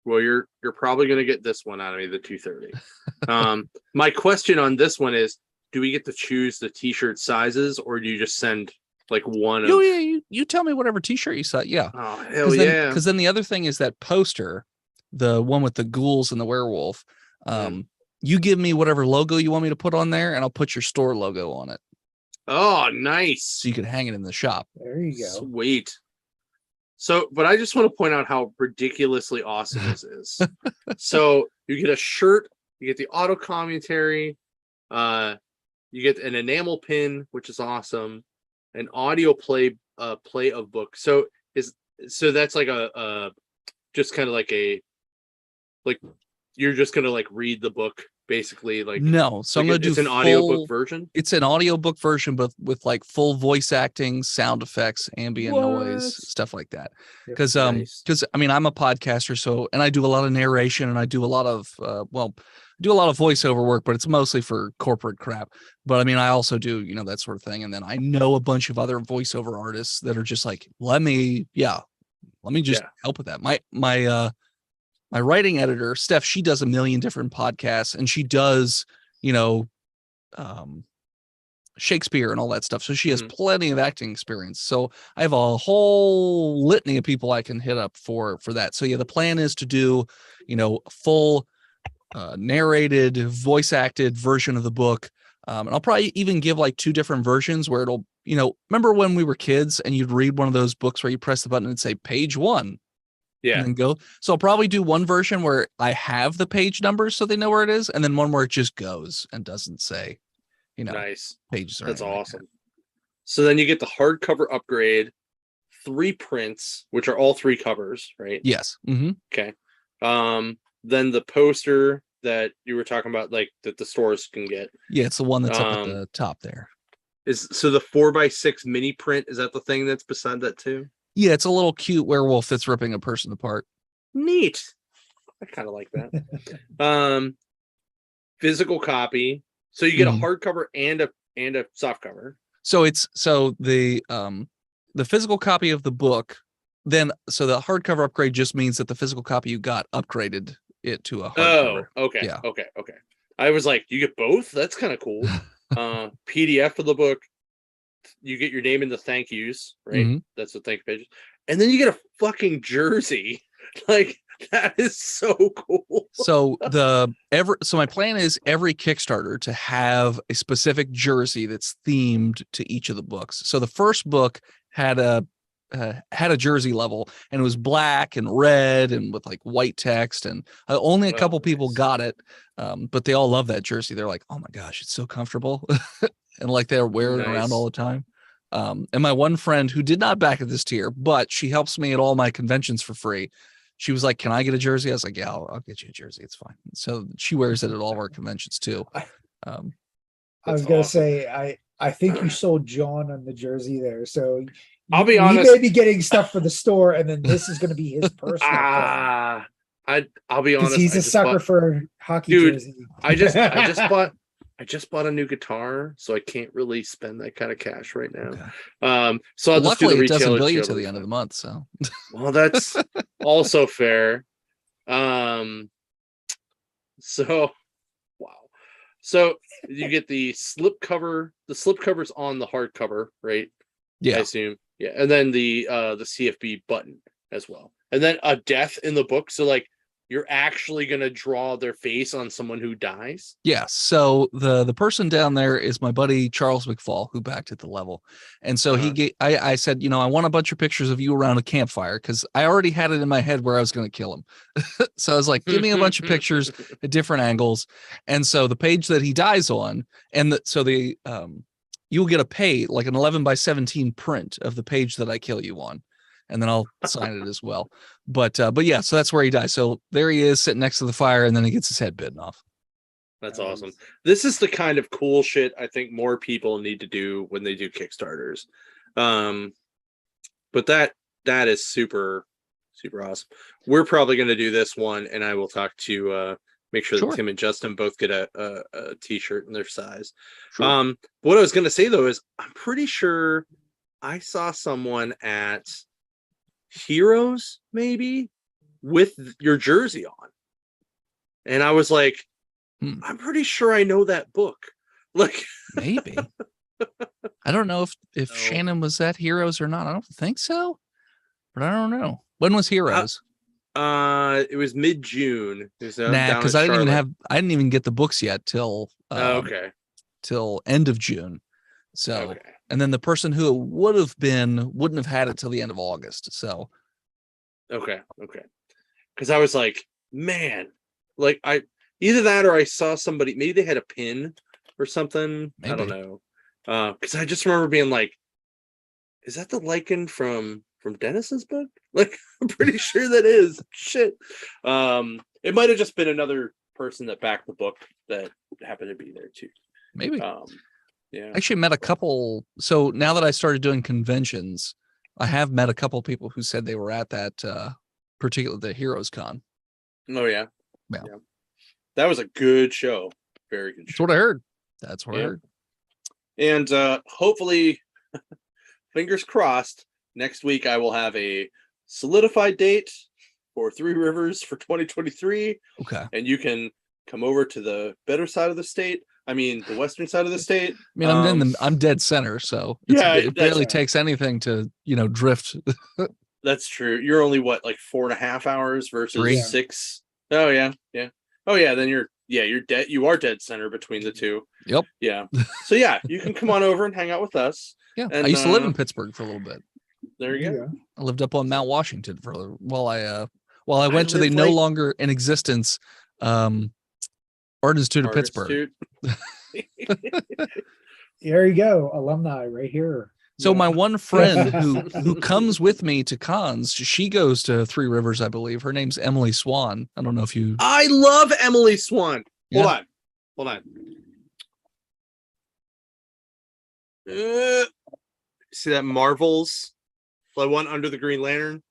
Well, you're probably gonna get this one out of me, the 230. My question on this one is, do we get to choose the t-shirt sizes, or do you just send like one of You tell me whatever t-shirt you saw. Yeah. oh hell yeah. Because then the other thing is that poster, the one with the ghouls and the werewolf. You give me whatever logo you want me to put on there, and I'll put your store logo on it, Oh, nice. so you can hang it in the shop. There you go. Sweet. So, but I just want to point out how ridiculously awesome this is. So you get a shirt, you get the auto commentary, you get an enamel pin, which is awesome, an audio play of book. So that's like a just kind of like you're just gonna like read the book basically, like No, so I'm like gonna do it's an full, audiobook version. It's an audiobook version, but with like full voice acting, sound effects, ambient noise, What? stuff like that. Yep. Because Nice. I mean, I'm a podcaster, so and I do a lot of narration, and I do a lot of voiceover work, but it's mostly for corporate crap. But I mean, I also do that sort of thing, and then I know a bunch of other voiceover artists that are just like, let me just help with that. My writing editor, Steph, she does a million different podcasts, and she does, Shakespeare and all that stuff. So she has plenty of acting experience. So I have a whole litany of people I can hit up for that. So yeah, the plan is to do, full narrated, voice acted version of the book. And I'll probably even give like 2 different versions where it'll, remember when we were kids and you'd read one of those books where you press the button and say page 1. Yeah. And then go. So I'll probably do one version where I have the page numbers so they know where it is, and then one where it just goes and doesn't say, Nice. pages. Or That's anything like awesome. So then you get the hardcover upgrade, 3 prints, which are all 3 covers, right? that. Yes. Mm-hmm. Okay. Then the poster that you were talking about, like that the stores can get. Yeah, it's the one that's up at the top there. Is so the 4x6 mini print, is that the thing that's beside that too? Yeah, it's a little cute werewolf that's ripping a person apart. Neat. I kind of like that. Physical copy. So you get a hardcover and a soft cover. So the physical copy of the book, then so the hardcover upgrade just means that the physical copy you got upgraded it to a hardcover. Oh, okay. Yeah. Okay. I was like, you get both? That's kind of cool. PDF of the book. You get your name in the thank yous, right? That's the thank you pages. And then you get a fucking jersey. Like, that is so cool. So my plan is every Kickstarter to have a specific jersey that's themed to each of the books. So the first book had a jersey level, and it was black and red and with like white text, and only a couple people got it, but they all love that jersey. They're like, oh my gosh, it's so comfortable. And like they're wearing it around all the time. And my one friend who did not back at this tier, but she helps me at all my conventions for free. She was like, can I get a jersey? I was like, yeah, I'll get you a jersey. It's fine. So she wears it at all of our conventions too. I was going to say, I think you sold Jon on the jersey there. So I'll be honest. He may be getting stuff for the store, and then this is going to be his personal. I'll be honest. He's a sucker for hockey jersey. I just bought a new guitar, so I can't really spend that kind of cash right now. Okay. So I'll just do the luckily it doesn't retailer bill you tier till the end of the month. So well, that's also fair. So wow. So you get the slipcover. The slipcover's on the hardcover, right? I Yeah. assume. Yeah, and then the CFB button as well, and then a death in the book. So like you're actually gonna draw their face on someone who dies. Yeah. So the person down there is my buddy Charles McFall, who backed at the level. And so I said, I want a bunch of pictures of you around a campfire because I already had it in my head where I was going to kill him. So I was like, give me a bunch of pictures at different angles. And so the page that he dies on, and you'll get a page, like an 11x17 print of the page that I kill you on. And then I'll sign it as well. But yeah, so that's where he dies. So there he is sitting next to the fire, and then he gets his head bitten off. That's awesome. This is the kind of cool shit I think more people need to do when they do Kickstarters. But that is super, super awesome. We're probably going to do this one, and I will talk to make sure that Tim and Justin both get a t-shirt in their size. Sure. What I was going to say though is I'm pretty sure I saw someone at Heroes maybe with your jersey on, and I was like, I'm pretty sure I know that book. Like maybe. I don't know if Shannon was at Heroes or not. I don't think so, but I don't know. When was Heroes? It was mid-June. Nah, because I didn't even get the books yet till till end of June. So and then the person who it would have been wouldn't have had it till the end of August. So okay. Because I was like, man, like either that or I saw somebody, maybe they had a pin or something. Maybe. I don't know. Because I just remember being like, is that the Lycan from Dennis's book? Like, I'm pretty sure that is. Shit. It might have just been another person that backed the book that happened to be there too. Maybe. Yeah. I actually met a couple. So now that I started doing conventions, I have met a couple people who said they were at that the Heroes Con. Oh yeah. Yeah. That was a good show. Very good show. That's what I heard. And hopefully, fingers crossed, next week I will have a solidified date for Three Rivers for 2023. Okay. And you can come over to the better side of the state. I mean, the western side of the state. I mean, I'm dead center, so it barely takes anything to, drift. That's true. You're only what, like 4.5 hours versus 3. 6. Oh yeah. Oh yeah. Then you're dead. You are dead center between the two. Yep. Yeah. So yeah, you can come on over and hang out with us. Yeah. And, I used to live in Pittsburgh for a little bit. There you go. I lived up on Mount Washington while I went to the no longer in existence Art Institute of Pittsburgh. There you go, alumni right here. So my one friend who comes with me to cons, she goes to Three Rivers, I believe. Her name's Emily Swan. I don't know if you. I love Emily Swan. Hold on. See that Marvels? The one under the Green Lantern,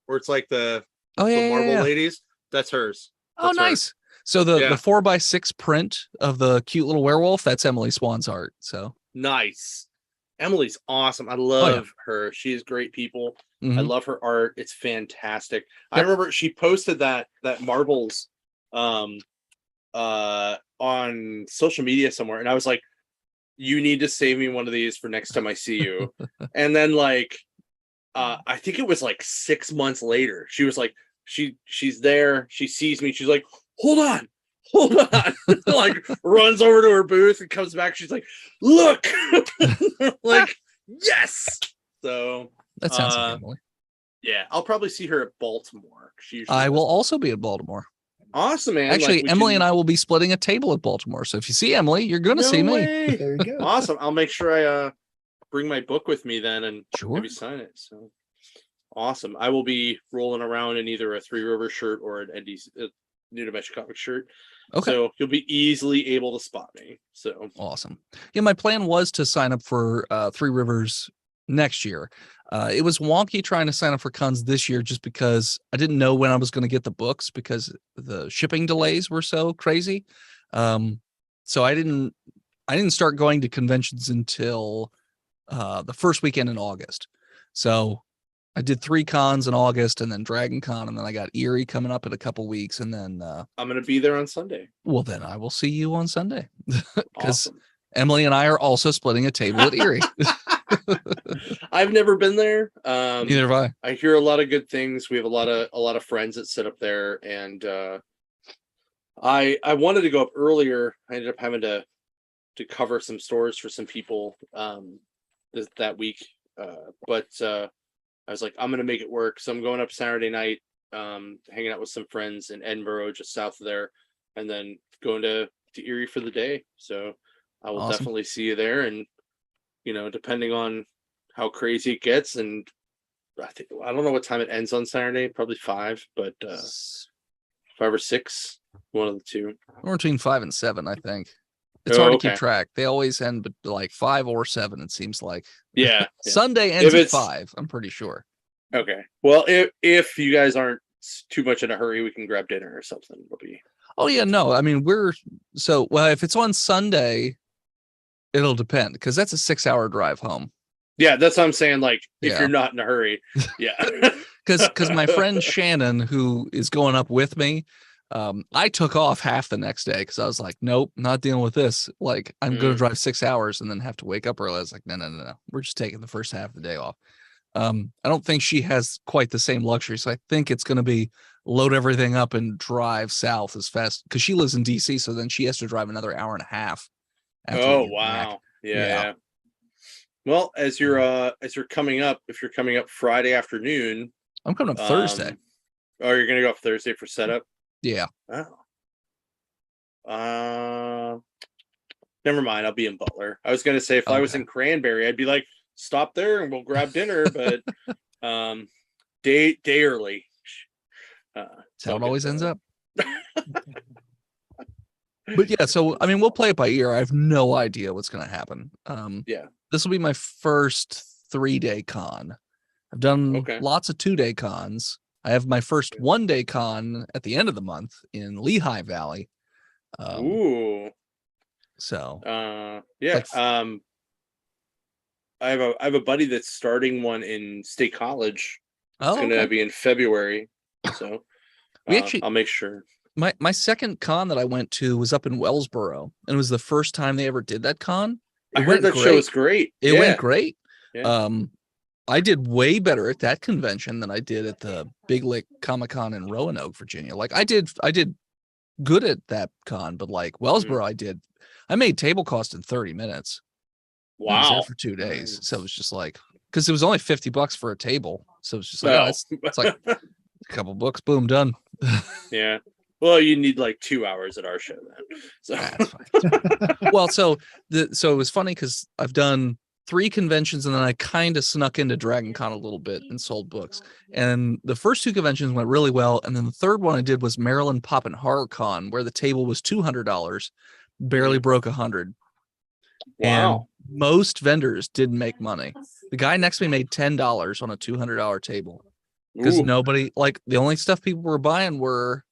where it's like the Marvel ladies. That's hers. That's nice. So the 4x6 print of the cute little werewolf, that's Emily Swan's art. So nice. Emily's awesome. I love her. She is great people. I love her art. It's fantastic. Yep. I remember she posted that Marvels on social media somewhere, and I was like, you need to save me one of these for next time I see you. And then I think it was like 6 months later, she was like, she's there, she sees me, she's like, hold on, like runs over to her booth and comes back, she's like, look. Like, yes. So that sounds like Emily. Yeah, I'll probably see her at Baltimore. I will also be at Baltimore. Awesome, man. Actually, Emily and I will be splitting a table at Baltimore. So if you see Emily, you're going to see me. There you go. Awesome. I'll make sure I bring my book with me then and maybe sign it. So awesome. I will be rolling around in either a Three River shirt or an NDC New Dimension Comics shirt. Okay. So you'll be easily able to spot me. So awesome. Yeah, my plan was to sign up for Three Rivers next year. It was wonky trying to sign up for cons this year just because I didn't know when I was going to get the books because the shipping delays were so crazy. So I didn't start going to conventions until the first weekend in August. So I did 3 cons in August, and then Dragon Con, and then I got Erie coming up in a couple weeks, and then I'm gonna be there on Sunday. well, then I will see you on Sunday because Awesome. Emily and I are also splitting a table at Erie. I've never been there. Neither have I. I hear a lot of good things. We have a lot of friends that sit up there, and I wanted to go up earlier. I ended up having to cover some stores for some people that week. But I was like, I'm gonna make it work. So I'm going up Saturday night, hanging out with some friends in Edinburgh, just south of there, and then going to Erie for the day. So I will Awesome. definitely see you there. And depending on how crazy it gets, and I don't know what time it ends on Saturday, probably 5, but 5 or 6, one of the two. We're between 5 and 7, I think. It's Oh, hard to okay. keep track. They always end but like 5 or 7, it seems like. Yeah. Sunday ends If at it's- 5, I'm pretty sure. Okay. Well, if you guys aren't too much in a hurry, we can grab dinner or something. It'll be. Oh yeah, no. I mean, if it's on Sunday, it'll depend because that's a 6-hour drive home. Yeah, that's what I'm saying. Like, if Yeah. you're not in a hurry, yeah. Because my friend Shannon, who is going up with me, I took off half the next day because I was like, nope, not dealing with this. Like, I'm going to drive 6 hours and then have to wake up early. I was like, no. We're just taking the first half of the day off. I don't think she has quite the same luxury. So I think it's going to be load everything up and drive south as fast because she lives in DC. So then she has to drive another hour and a half. after we Oh get back. wow. Yeah. Well, as you're coming up, if you're coming up Friday afternoon, I'm coming up Thursday. Oh, you're gonna go up Thursday for setup? Yeah. Oh. Never mind. I'll be in Butler. I was gonna say if I was Okay. in Cranberry, I'd be like, stop there and we'll grab dinner, but day early. That's how it always ends up. But yeah, so I mean, we'll play it by ear. I have no idea what's going to happen. Yeah. This will be my first 3-day con. I've done Okay. lots of 2-day cons. I have my first 1-day con at the end of the month in Lehigh Valley. Ooh. So yeah. like- I have a buddy that's starting one in State College. It's oh, gonna okay. be in February. So We actually I'll make sure. my second con that I went to was up in Wellsboro, and it was the first time they ever did that con. I heard that show was great. It went great. Yeah. I did way better at that convention than I did at the Big Lick Comic-Con in Roanoke, Virginia. Like I did good at that con, but like Wellsboro, I made table cost in 30 minutes. I was there Wow. for 2 days. So it was just like, because it was only $50 for a table. So it's just like, oh, it's like a couple books, boom, done. Yeah. Well, you need like 2 hours at our show then. So That's fine. Well, so it was funny because I've done 3 conventions and then I kind of snuck into Dragon Con a little bit and sold books. And the first 2 conventions went really well. And then the third one I did was Maryland Pop and Horror Con, where the table was $200, barely broke 100. wow. And most vendors didn't make money. The guy next to me made $10 on a $200 table because Ooh. nobody, like, the only stuff people were buying were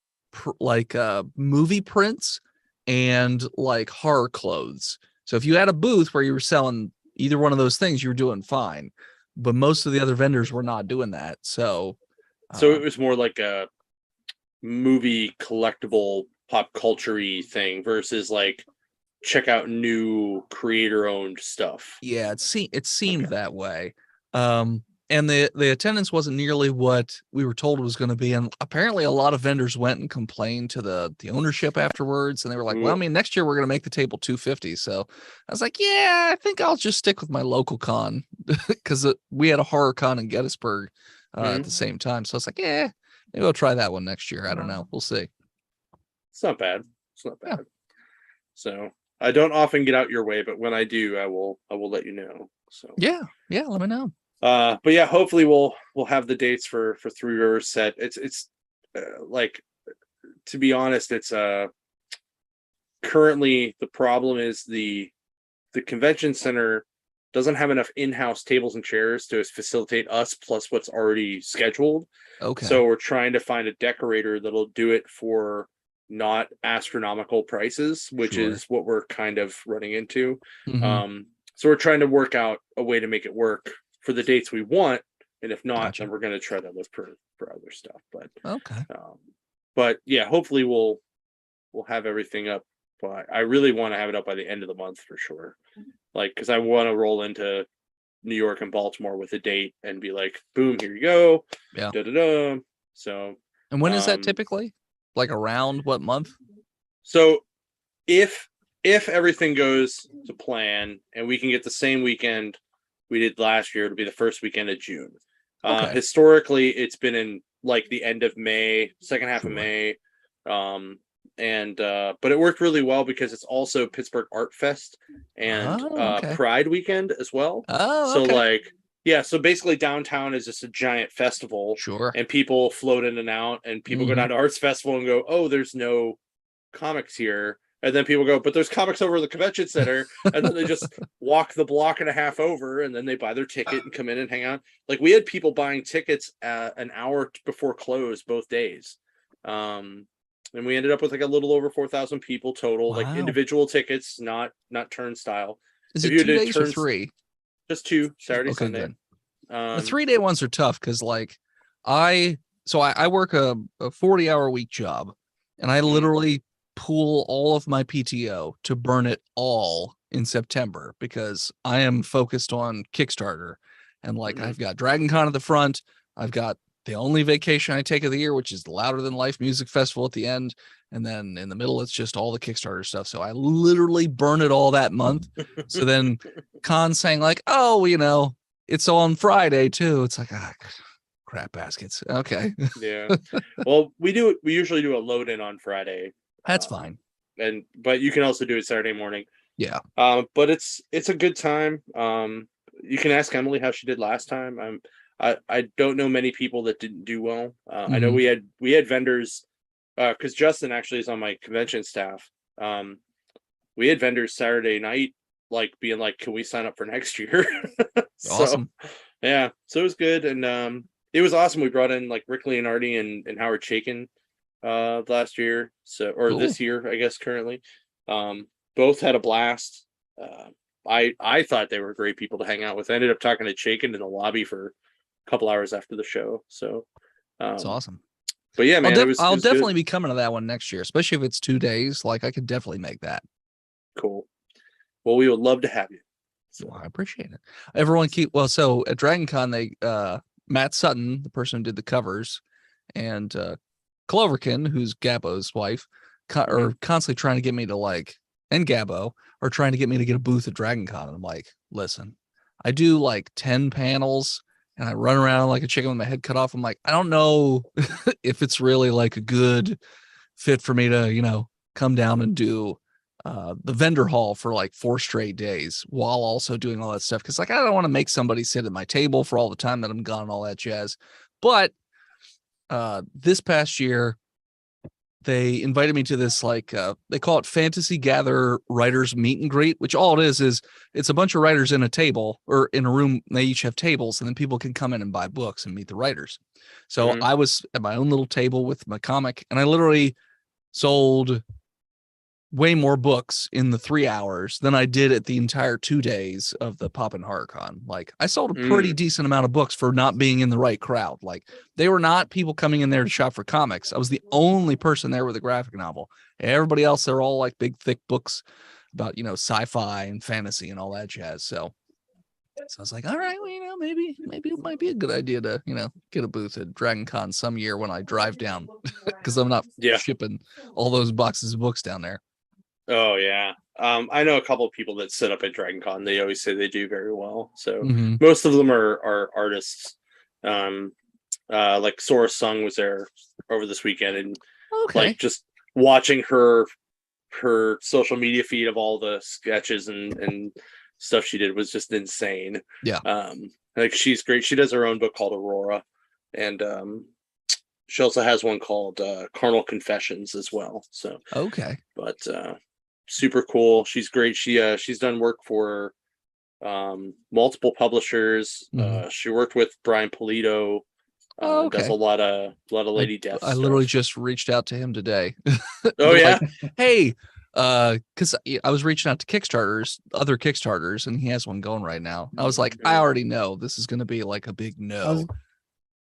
movie prints and like horror clothes. So if you had a booth where you were selling either one of those things, you were doing fine. But most of the other vendors were not doing that. So it was more like a movie collectible pop culture-y thing versus like check out new creator owned stuff. yeah, it seemed that way. And the attendance wasn't nearly what we were told it was going to be. And apparently a lot of vendors went and complained to the ownership afterwards. And they were like, well, I mean, next year we're going to make the table $250. So I was like, yeah, I think I'll just stick with my local con because we had a horror con in Gettysburg at the same time. So I was like, yeah, maybe I'll try that one next year. I don't know. We'll see. It's not bad. It's not bad. Yeah. So I don't often get out your way, but when I do, I will let you know. So Yeah, let me know. But yeah, hopefully we'll have the dates for Three Rivers set. It's like, to be honest, it's currently the problem is the convention center doesn't have enough in-house tables and chairs to facilitate us plus what's already scheduled. Okay. So we're trying to find a decorator that'll do it for not astronomical prices, which Sure. is what we're kind of running into. Mhm. So we're trying to work out a way to make it work for the dates we want and if not, Gotcha. then we're gonna try to look for other stuff. Okay. But yeah, hopefully we'll have everything up. But I really want to have it up by the end of the month for sure. Like, because I want to roll into New York and Baltimore with a date and be like, boom, here you go. Yeah. Da da da. So. And when is that typically? Like around what month? So if everything goes to plan and we can get the same weekend we did last year, it'll be the first weekend of June. Okay. Historically, it's been in like the end of May, second half Sure. of May. But it worked really well because it's also Pittsburgh Art Fest and okay. Pride weekend as well. Oh, So okay. like, yeah, so basically downtown is just a giant festival. Sure. And people float in and out, and people go down to Arts Festival and go, oh, there's no comics here. And then people go, but there's comics over the convention center. And then they just walk the block and a half over, and then they buy their ticket and come in and hang out. Like, we had people buying tickets an hour before close both days. And we ended up with like a little over 4,000 people total, like Wow. individual tickets, not turnstile. Is If it you 2 did days or 3? Just 2, Saturday, Okay, Sunday. good. The 3-day ones are tough because like I work a 40-hour week job, and I literally pool all of my PTO to burn it all in September because I am focused on Kickstarter, and like I've got Dragon Con at the front. I've got the only vacation I take of the year, which is the Louder Than Life Music Festival at the end. And then in the middle, it's just all the Kickstarter stuff. So I literally burn it all that month. So then Con saying like, oh, you know, it's on Friday too. It's like, crap baskets. Okay. Yeah. Well, we usually do a load in on Friday. That's fine. But you can also do it Saturday morning. Yeah. But it's a good time. You can ask Emily how she did last time. I don't know many people that didn't do well. I know we had vendors, because Justin actually is on my convention staff. We had vendors Saturday night, like being like, "Can we sign up for next year?" Awesome. Yeah, so it was good, and it was awesome. We brought in like Rick Leonardi and Howard Chaykin last year, Cool. this year, I guess currently. Both had a blast. I thought they were great people to hang out with. I ended up talking to Chaykin in the lobby for a couple hours after the show. So It's awesome. But yeah, man, I'll definitely be coming to that one next year, especially if it's 2 days. Like I could definitely make that. Cool. Well, we would love to have you. So I appreciate it. Everyone so at Dragon Con, they Matt Sutton, the person who did the covers, and Cloverkin, who's Gabbo's wife, are constantly trying to get me to like, and Gabbo are trying to get me to get a booth at Dragon Con. And I'm like, listen, I do like 10 panels and I run around like a chicken with my head cut off. I'm like, I don't know if it's really like a good fit for me to, you know, come down and do the vendor hall for like 4 straight days while also doing all that stuff. Cause like, I don't want to make somebody sit at my table for all the time that I'm gone and all that jazz. But this past year, they invited me to this, like, they call it Fantasy Gather Writers Meet and Greet, which all it is it's a bunch of writers in a table or in a room. They each have tables, and then people can come in and buy books and meet the writers. So I was at my own little table with my comic, and I literally sold way more books in the 3 hours than I did at the entire 2 days of the Pop and Horror Con. Like, I sold a pretty decent amount of books for not being in the right crowd. Like, they were not people coming in there to shop for comics. I was the only person there with a graphic novel. Everybody else, they're all like big, thick books about, you know, sci-fi and fantasy and all that jazz. So I was like, all right, well, you know, maybe it might be a good idea to, you know, get a booth at Dragon Con some year when I drive down, because I'm not shipping all those boxes of books down there. Oh yeah. I know a couple of people that sit up at Dragon Con. They always say they do very well. So most of them are artists. Like Sora Sung was there over this weekend, and like just watching her social media feed of all the sketches and stuff she did was just insane. Yeah. Like, she's great. She does her own book called Aurora, and she also has one called Carnal Confessions as well. So but super cool. She's great. She's done work for multiple publishers. She worked with Brian Pulido. Does a lot of Lady Death I stuff. literally just reached out to him today. Oh yeah. Like, hey, Because I was reaching out to other Kickstarters, and he has one going right now. I was like, I already know this is going to be like a big no.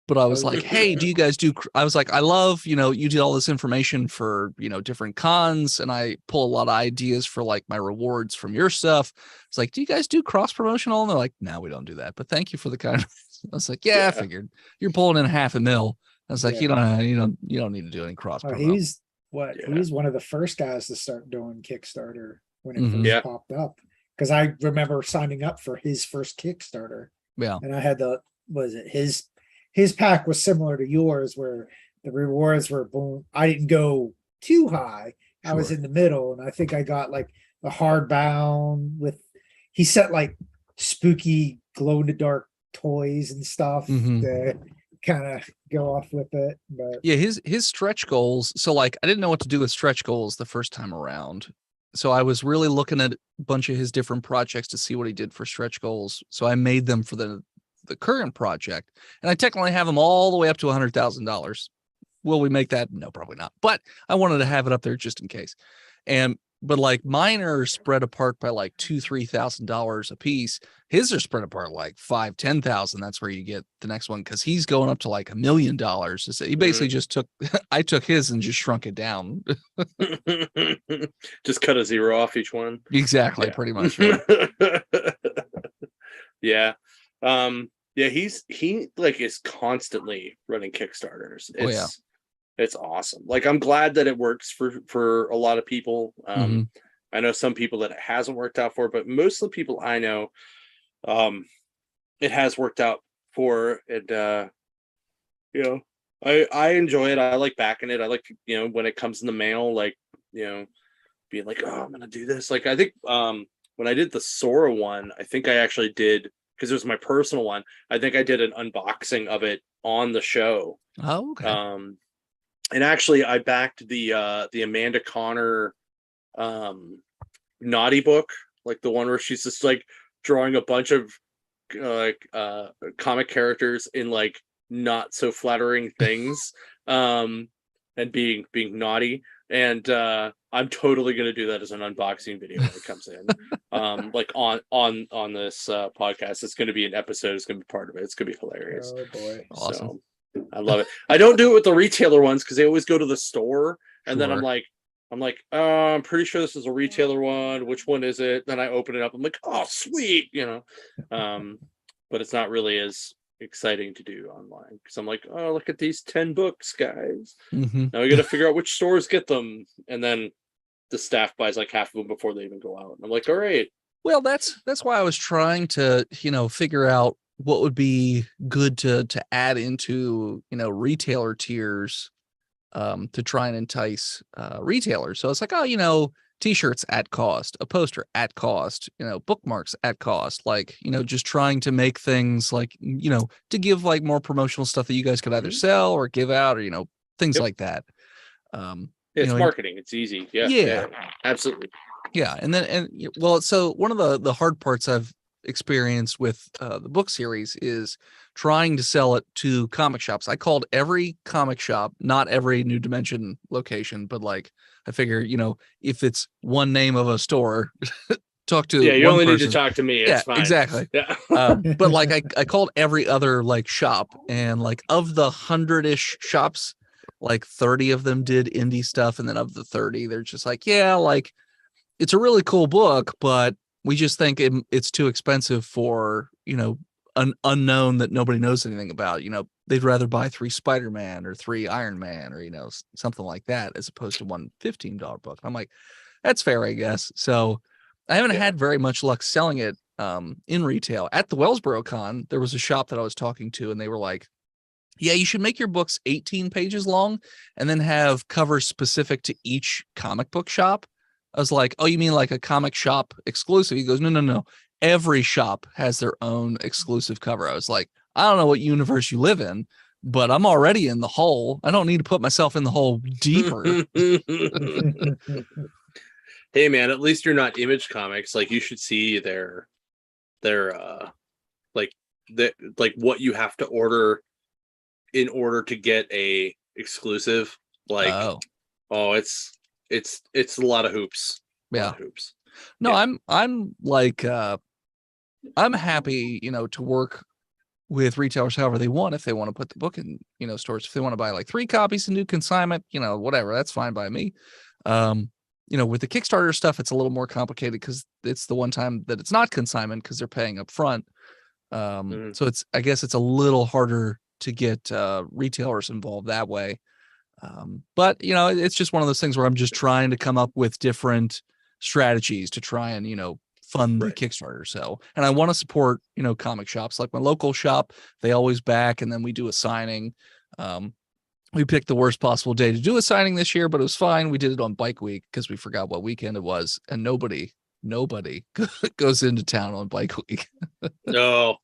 But I was like, hey, do you guys do? I was like, I love, you did all this information for, different cons, and I pull a lot of ideas for like my rewards from your stuff. It's like, do you guys do cross promotional? And they're like, no, we don't do that. But thank you for the kind. I was like, yeah, I figured you're pulling in $500,000. I was like, you don't need to do any cross promo. He was one of the first guys to start doing Kickstarter when it first popped up. Because I remember signing up for his first Kickstarter. Yeah. And I had his pack was similar to yours, where the rewards were boom. I didn't go too high. Sure. I was in the middle, and I think I got like the hardbound with. He set like spooky glow in the dark toys and stuff to kind of go off with it. But yeah, his stretch goals. So like, I didn't know what to do with stretch goals the first time around. So I was really looking at a bunch of his different projects to see what he did for stretch goals. So I made them for the current project, and I technically have them all the way up to $100,000. Will we make that? No, probably not. But I wanted to have it up there just in case. But like mine are spread apart by like $2,000-$3,000 a piece. His are spread apart like $5,000-$10,000. That's where you get the next one, because he's going up to like $1 million. He basically just took. I took his and just shrunk it down. Just cut a zero off each one. Exactly, pretty much. Right. Yeah. He like is constantly running Kickstarters. It's awesome. Like, I'm glad that it works for a lot of people. I know some people that it hasn't worked out for, but most of the people I know, it has worked out for. And I enjoy it. I like backing it. I like, when it comes in the mail, like, being like, oh, I'm gonna do this. Like, I think when I did the Sora one, I think I actually did, because it was my personal one. I think I did an unboxing of it on the show. Oh, okay. And actually, I backed the Amanda Connor naughty book, like the one where she's just like drawing a bunch of comic characters in like not so flattering things, and being naughty. And I'm totally gonna do that as an unboxing video when it comes in. Like on this podcast. It's gonna be an episode, it's gonna be part of it. It's gonna be hilarious. Oh boy. Awesome. So, I love it. I don't do it with the retailer ones because they always go to the store, and then I'm like, I'm pretty sure this is a retailer one. Which one is it? Then I open it up. I'm like, oh, sweet, but it's not really as exciting to do online, because I'm like, oh, look at these 10 books, guys. Now we got to figure out which stores get them, and then the staff buys like half of them before they even go out. And I'm like, all right. Well, that's why I was trying to, figure out what would be good to add into, retailer tiers, to try and entice retailers. So it's like, oh, t-shirts at cost, a poster at cost, bookmarks at cost, like, just trying to make things like, to give like more promotional stuff that you guys could either sell or give out, or, things like that. It's marketing. It's easy. Yeah, absolutely. Yeah. So one of the hard parts I've experienced with the book series is trying to sell it to comic shops. I called every comic shop, not every New Dimension location, but like, I figure, if it's one name of a store, talk to you one only person. Need to talk to me. It's fine. Exactly. Yeah. But like I called every other like shop, and like of the 100-ish shops, like 30 of them did indie stuff, and then of the 30, they're just like, yeah, like it's a really cool book, but we just think it's too expensive for, an unknown that nobody knows anything about. They'd rather buy 3 Spider-Man or 3 Iron Man or, something like that, as opposed to one $15 book. I'm like, that's fair, I guess. So I haven't had very much luck selling it in retail. At the Wellsboro Con, there was a shop that I was talking to, and they were like, yeah, you should make your books 18 pages long and then have covers specific to each comic book shop. I was like, oh, you mean like a comic shop exclusive? He goes, no. Every shop has their own exclusive cover. I was like, I don't know what universe you live in, but I'm already in the hole. I don't need to put myself in the hole deeper. Hey man, at least you're not Image Comics. Like, you should see their like what you have to order in order to get a exclusive. Like, it's it's a lot of hoops. A lot Yeah. of hoops. No, Yeah. I'm like I'm happy, to work with retailers however they want. If they want to put the book in, stores, if they want to buy like 3 copies and do consignment, whatever, that's fine by me. With the Kickstarter stuff, it's a little more complicated because it's the one time that it's not consignment because they're paying up front. So I guess it's a little harder to get retailers involved that way. But it's just one of those things where I'm just trying to come up with different strategies to try and, fund the Right. Kickstarter. So, and I want to support, comic shops like my local shop. They always back, and then we do a signing. We picked the worst possible day to do a signing this year, but it was fine. We did it on Bike Week because we forgot what weekend it was, and nobody goes into town on Bike Week. No.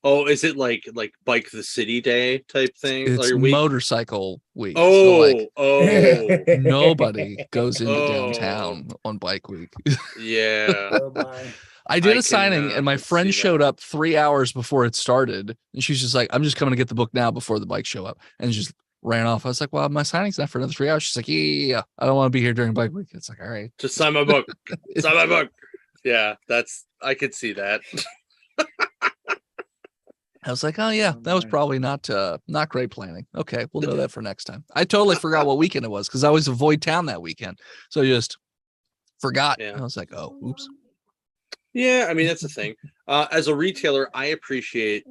Oh, is it like Bike the City Day type thing? It's Like week? motorcycle week. So Oh, like oh, nobody goes into Oh. downtown on Bike Week. yeah. Oh my. I did I a signing can, and my see friend showed that. up 3 hours before it started. And she's just like, I'm just coming to get the book now before the bikes show up. And just ran off. I was like, well, my signing's not for another 3 hours. She's like, yeah, I don't want to be here during Bike Week. It's like, all right. Just sign my book. Sign my book. Yeah, I could see that. I was like, oh yeah, that was my. probably not great planning. Okay, we'll know that for next time. I totally forgot what weekend it was because I always avoid town that weekend. So I just forgot. Yeah. I was like, oh, oops. Yeah, I mean that's the thing. As a retailer, I appreciate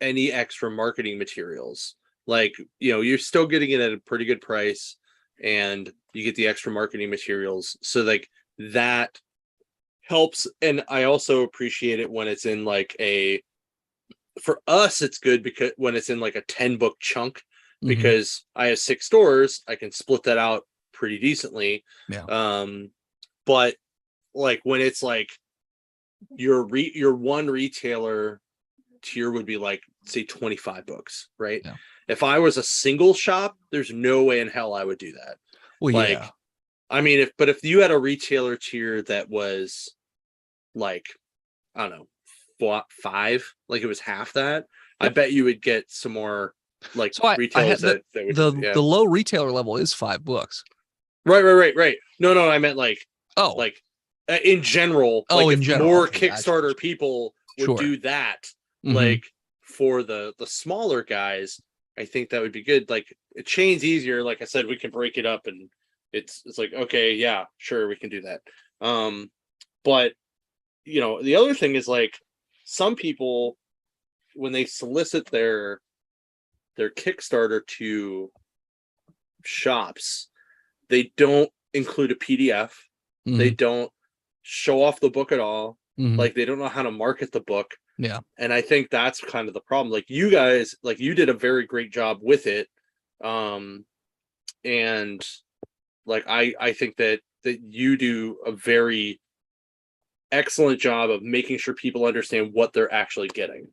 any extra marketing materials. Like, you're still getting it at a pretty good price, and you get the extra marketing materials. So like that helps. And I also appreciate it when it's in like for us, it's good because when it's in like a 10 book chunk, because I have 6 stores, I can split that out pretty decently. Yeah. But like when it's like your one retailer tier would be like, say 25 books, right? Yeah. If I was a single shop, there's no way in hell I would do that. Well, Like, yeah. I mean, if you had a retailer tier that was like, I don't know, 5, like it was half that, I bet you would get some more like So I retailers had that would, the low retailer level is 5 books. Right. No, I meant like in general. Oh, like in if general. more Okay, gotcha. Kickstarter people would Sure. do that, Mhm. like for the smaller guys, I think that would be good. Like it chains easier. Like I said, we can break it up, and it's like, okay, yeah, sure, we can do that. But the other thing is like some people, when they solicit their Kickstarter to shops, they don't include a PDF. They don't show off the book at all. Like they don't know how to market the book. Yeah. And I think that's kind of the problem. Like you guys, like you did a very great job with it. And like I think that you do a very excellent job of making sure people understand what they're actually getting.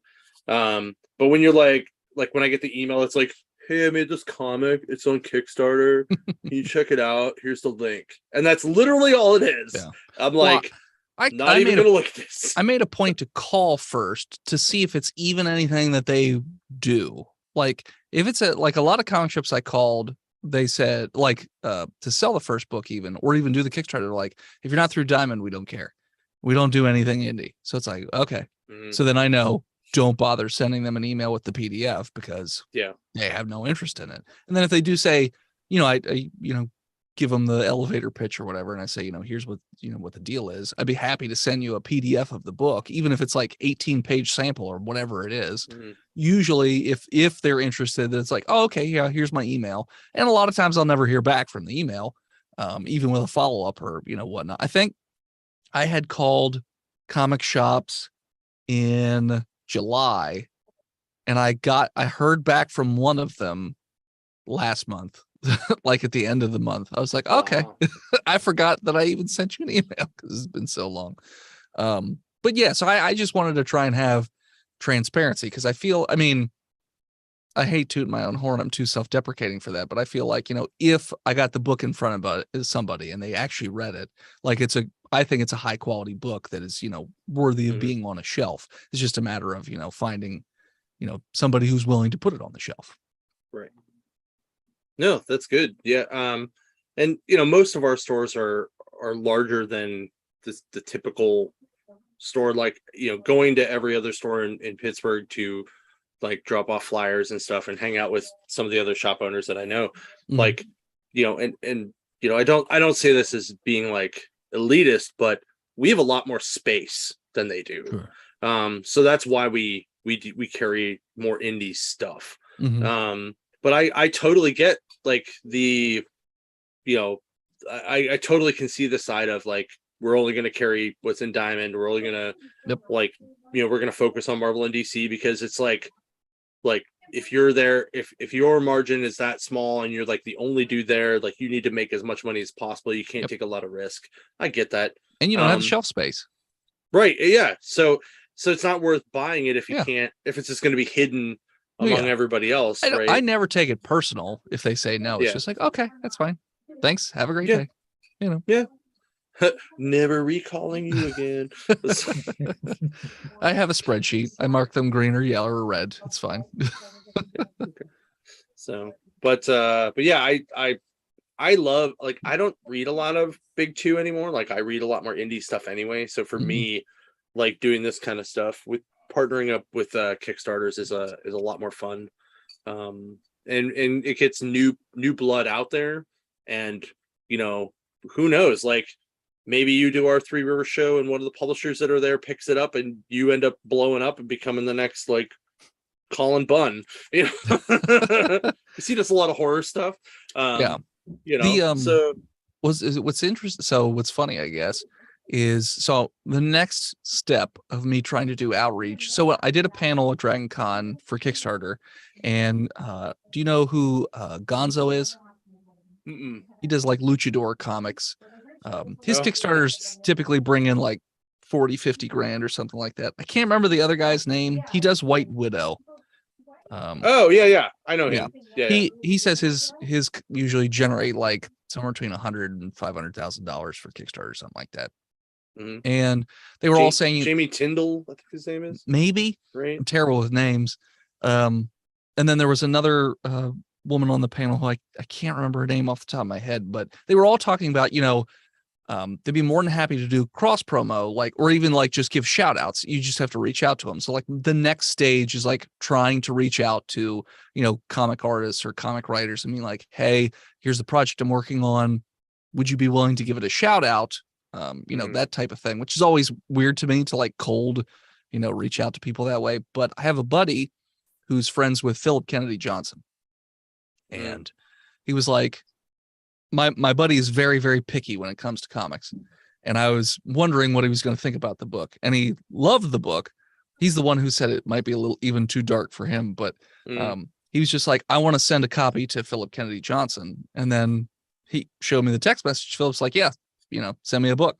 But when you're like when I get the email, it's like, hey, I made this comic. It's on Kickstarter. Can you check it out? Here's the link. And that's literally all it is. Yeah. I'm like, I not even gonna look at this. I made a point to call first to see if it's even anything that they do. Like if it's like a lot of comic shops I called, they said like to sell the first book even, or even do the Kickstarter. Like if you're not through Diamond, we don't care. We don't do anything indie. So it's like, okay. So then I know, don't bother sending them an email with the PDF because they have no interest in it. And then if they do say, I give them the elevator pitch or whatever, and I say, here's what what the deal is, I'd be happy to send you a PDF of the book, even if it's like 18-page sample or whatever it is. Usually if they're interested, it's like, oh, okay, yeah, here's my email. And a lot of times I'll never hear back from the email, even with a follow-up or whatnot. I think I had called comic shops in July, and I heard back from one of them last month, like at the end of the month. I was like, okay, I forgot that I even sent you an email because it's been so long. But yeah, so I just wanted to try and have transparency because I feel, I mean, I hate tooting my own horn. I'm too self-deprecating for that, but I feel like, if I got the book in front of somebody and they actually read it, like I think it's a high quality book that is, worthy of being on a shelf. It's just a matter of, finding, somebody who's willing to put it on the shelf. Right. No, that's good. Yeah. and you know, most of our stores are larger than the typical store. Like, you know, going to every other store in Pittsburgh to like drop off flyers and stuff and hang out with some of the other shop owners that I know, like, you know, and you know, I don't say this as being like elitist, but we have a lot more space than they do. Sure. So that's why we carry more indie stuff. But I totally get like the, you know, I totally can see the side of like, we're only going to carry what's in Diamond. We're only going to like, you know, we're going to focus on Marvel and DC, because it's like if you're there, if your margin is that small and you're like the only dude there, like you need to make as much money as possible. You can't take a lot of risk. I get that. And you don't have shelf space. Right. Yeah. So it's not worth buying it if you can't, if it's just going to be hidden among everybody else. Right. I never take it personal if they say no. It's just like, okay, that's fine. Thanks. Have a great day. You know. Yeah. Never recalling you again. I have a spreadsheet. I mark them green or yellow or red. It's fine. Okay. So, but yeah, I love, like, I don't read a lot of Big Two anymore. Like, I read a lot more indie stuff anyway. So for me, like, doing this kind of stuff with partnering up with Kickstarters is a lot more fun. And it gets new blood out there. And, you know, who knows, like, maybe you do our Three Rivers show and one of the publishers that are there picks it up and you end up blowing up and becoming the next, like, Colin Bunn. You know, you see this a lot of horror stuff. You know, so what's interesting. So what's funny, I guess, is so the next step of me trying to do outreach. So I did a panel at Dragon Con for Kickstarter, and do you know who Gonzo is? He does like luchador comics. His Kickstarters typically bring in like 40-50 grand or something like that. I can't remember the other guy's name. He does White Widow. Yeah, I know him. He says his usually generate like somewhere between $100,000 and $500,000 for Kickstarter or something like that. And they were all saying Jamie Tyndall, I think his name is. Maybe. Right. I'm terrible with names. And then there was another woman on the panel who I can't remember her name off the top of my head, but they were all talking about, you know, they'd be more than happy to do cross promo, like, or even like just give shout outs. You just have to reach out to them. So like the next stage is like trying to reach out to, you know, comic artists or comic writers and be like, hey, here's the project I'm working on. Would you be willing to give it a shout out? You know, that type of thing, which is always weird to me to like cold, you know, reach out to people that way. But I have a buddy who's friends with Philip Kennedy Johnson. And he was like, my buddy is very, very picky when it comes to comics. And I was wondering what he was going to think about the book. And he loved the book. He's the one who said it might be a little even too dark for him. But he was just like, I want to send a copy to Philip Kennedy Johnson. And then he showed me the text message. Philip's like, yeah, you know, send me a book.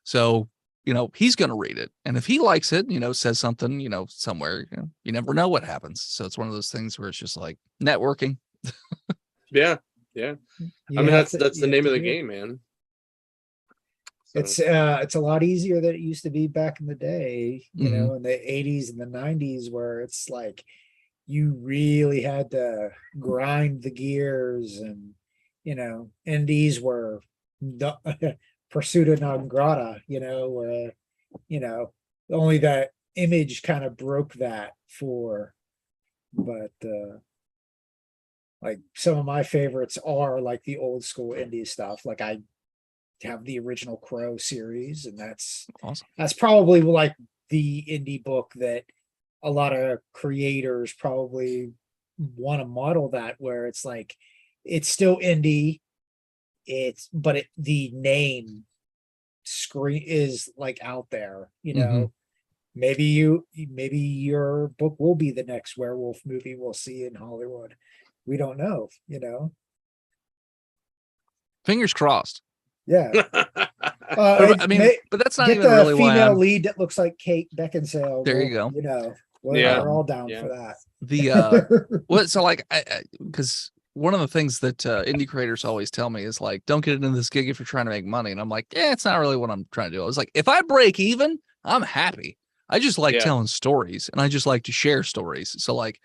So, you know, he's going to read it. And if he likes it, you know, says something, you know, somewhere, you never know what happens. So it's one of those things where it's just like networking. Yeah. I mean, that's the name of the game, man. So. It's a lot easier than it used to be back in the day, you know, in the 80s and the 90s, where it's like you really had to grind the gears, and, you know, indies were the pursuta non grata, you know, where, you know, only that Image kind of broke that but like some of my favorites are like the old school indie stuff. Like I have the original Crow series, and that's awesome. That's probably like the indie book that a lot of creators probably want to model that, where it's like it's still indie, but the name screen is like out there, you know. Maybe your book will be the next werewolf movie we'll see in Hollywood. We don't know, you know. Fingers crossed. Yeah. I mean, but that's not even really why female lead that looks like Kate Beckinsale. There you go. You know, we're all down for that. So like, because one of the things that indie creators always tell me is like, don't get into this gig if you're trying to make money. And I'm like, yeah, it's not really what I'm trying to do. I was like, if I break even, I'm happy. I just like telling stories, and I just like to share stories. So like,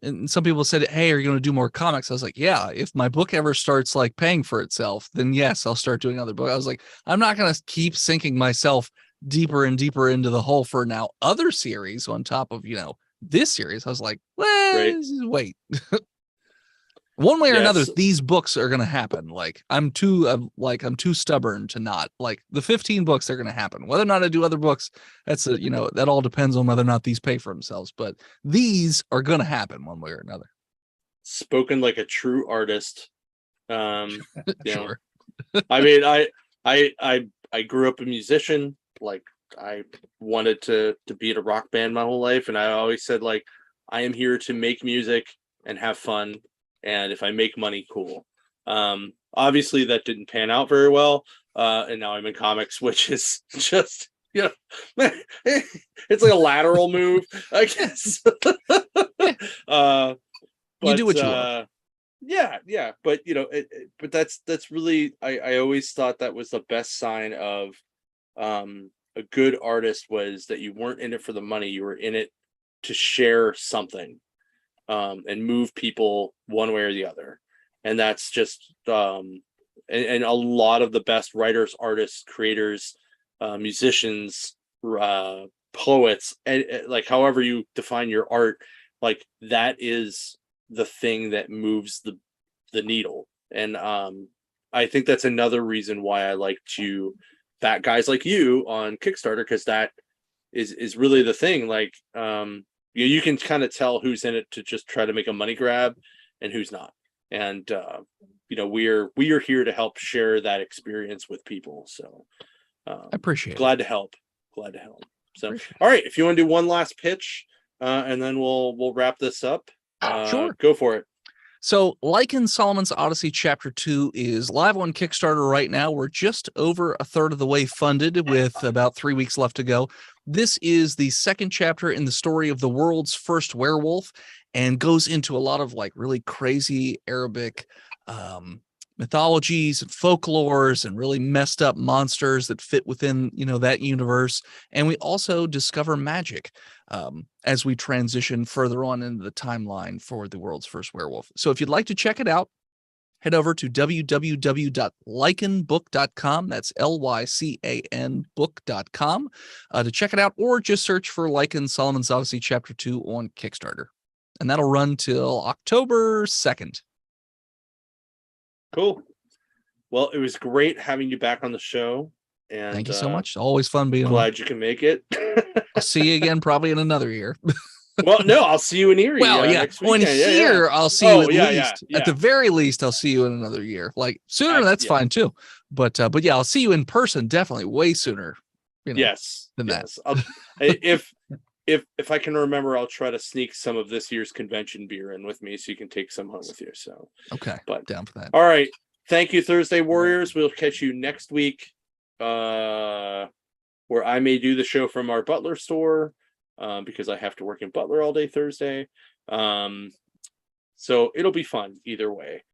and some people said, hey, are you going to do more comics? I was like, yeah, if my book ever starts like paying for itself, then yes, I'll start doing other books. I was like, I'm not going to keep sinking myself deeper and deeper into the hole for now other series on top of, this series. I was like, well, wait. One way or another, these books are going to happen. Like I'm too stubborn to not like the 15 books. They're going to happen. Whether or not I do other books, that all depends on whether or not these pay for themselves. But these are going to happen one way or another. Spoken like a true artist. Sure. I mean, I grew up a musician. Like I wanted to be in a rock band my whole life, and I always said like I am here to make music and have fun. And if I make money, cool. Obviously that didn't pan out very well. And now I'm in comics, which is just, it's like a lateral move, I guess. But, you do what you love. Yeah. But, but that's really, I always thought that was the best sign of a good artist was that you weren't in it for the money. You were in it to share something. And move people one way or the other. And that's just and a lot of the best writers, artists, creators, musicians, poets, and like however you define your art, like that is the thing that moves the needle. And I think that's another reason why I like to back guys like you on Kickstarter, because that is really the thing. Like you can kind of tell who's in it to just try to make a money grab and who's not. And, we are here to help share that experience with people. So I appreciate glad to help. So, all right. If you want to do one last pitch and then we'll wrap this up. Sure. Go for it. So Lycan Solomon's Odyssey Chapter 2 is live on Kickstarter right now. We're just over a third of the way funded with about 3 weeks left to go. This is the second chapter in the story of the world's first werewolf and goes into a lot of like really crazy Arabic mythologies and folklores and really messed up monsters that fit within, that universe. And we also discover magic as we transition further on into the timeline for the world's first werewolf. So if you'd like to check it out, head over to www.lycanbook.com. That's Lycan book.com to check it out, or just search for Lycan Solomon's Odyssey Chapter 2 on Kickstarter. And that'll run till October 2nd. Cool. Well, it was great having you back on the show. And thank you so much. Always fun being glad you can make it. I'll see you again probably in another year. Well, no, I'll see you in Erie. Well, next weekend. Here, I'll see you at least. Yeah. At the very least, I'll see you in another year. Like sooner, that's fine too. But yeah, I'll see you in person definitely way sooner. Than that. If I can remember, I'll try to sneak some of this year's convention beer in with me so you can take some home with you. So okay, but down for that. All right. Thank you, Thursday Warriors. We'll catch you next week. Where I may do the show from our Butler store. Because I have to work in Butler all day Thursday. So it'll be fun either way.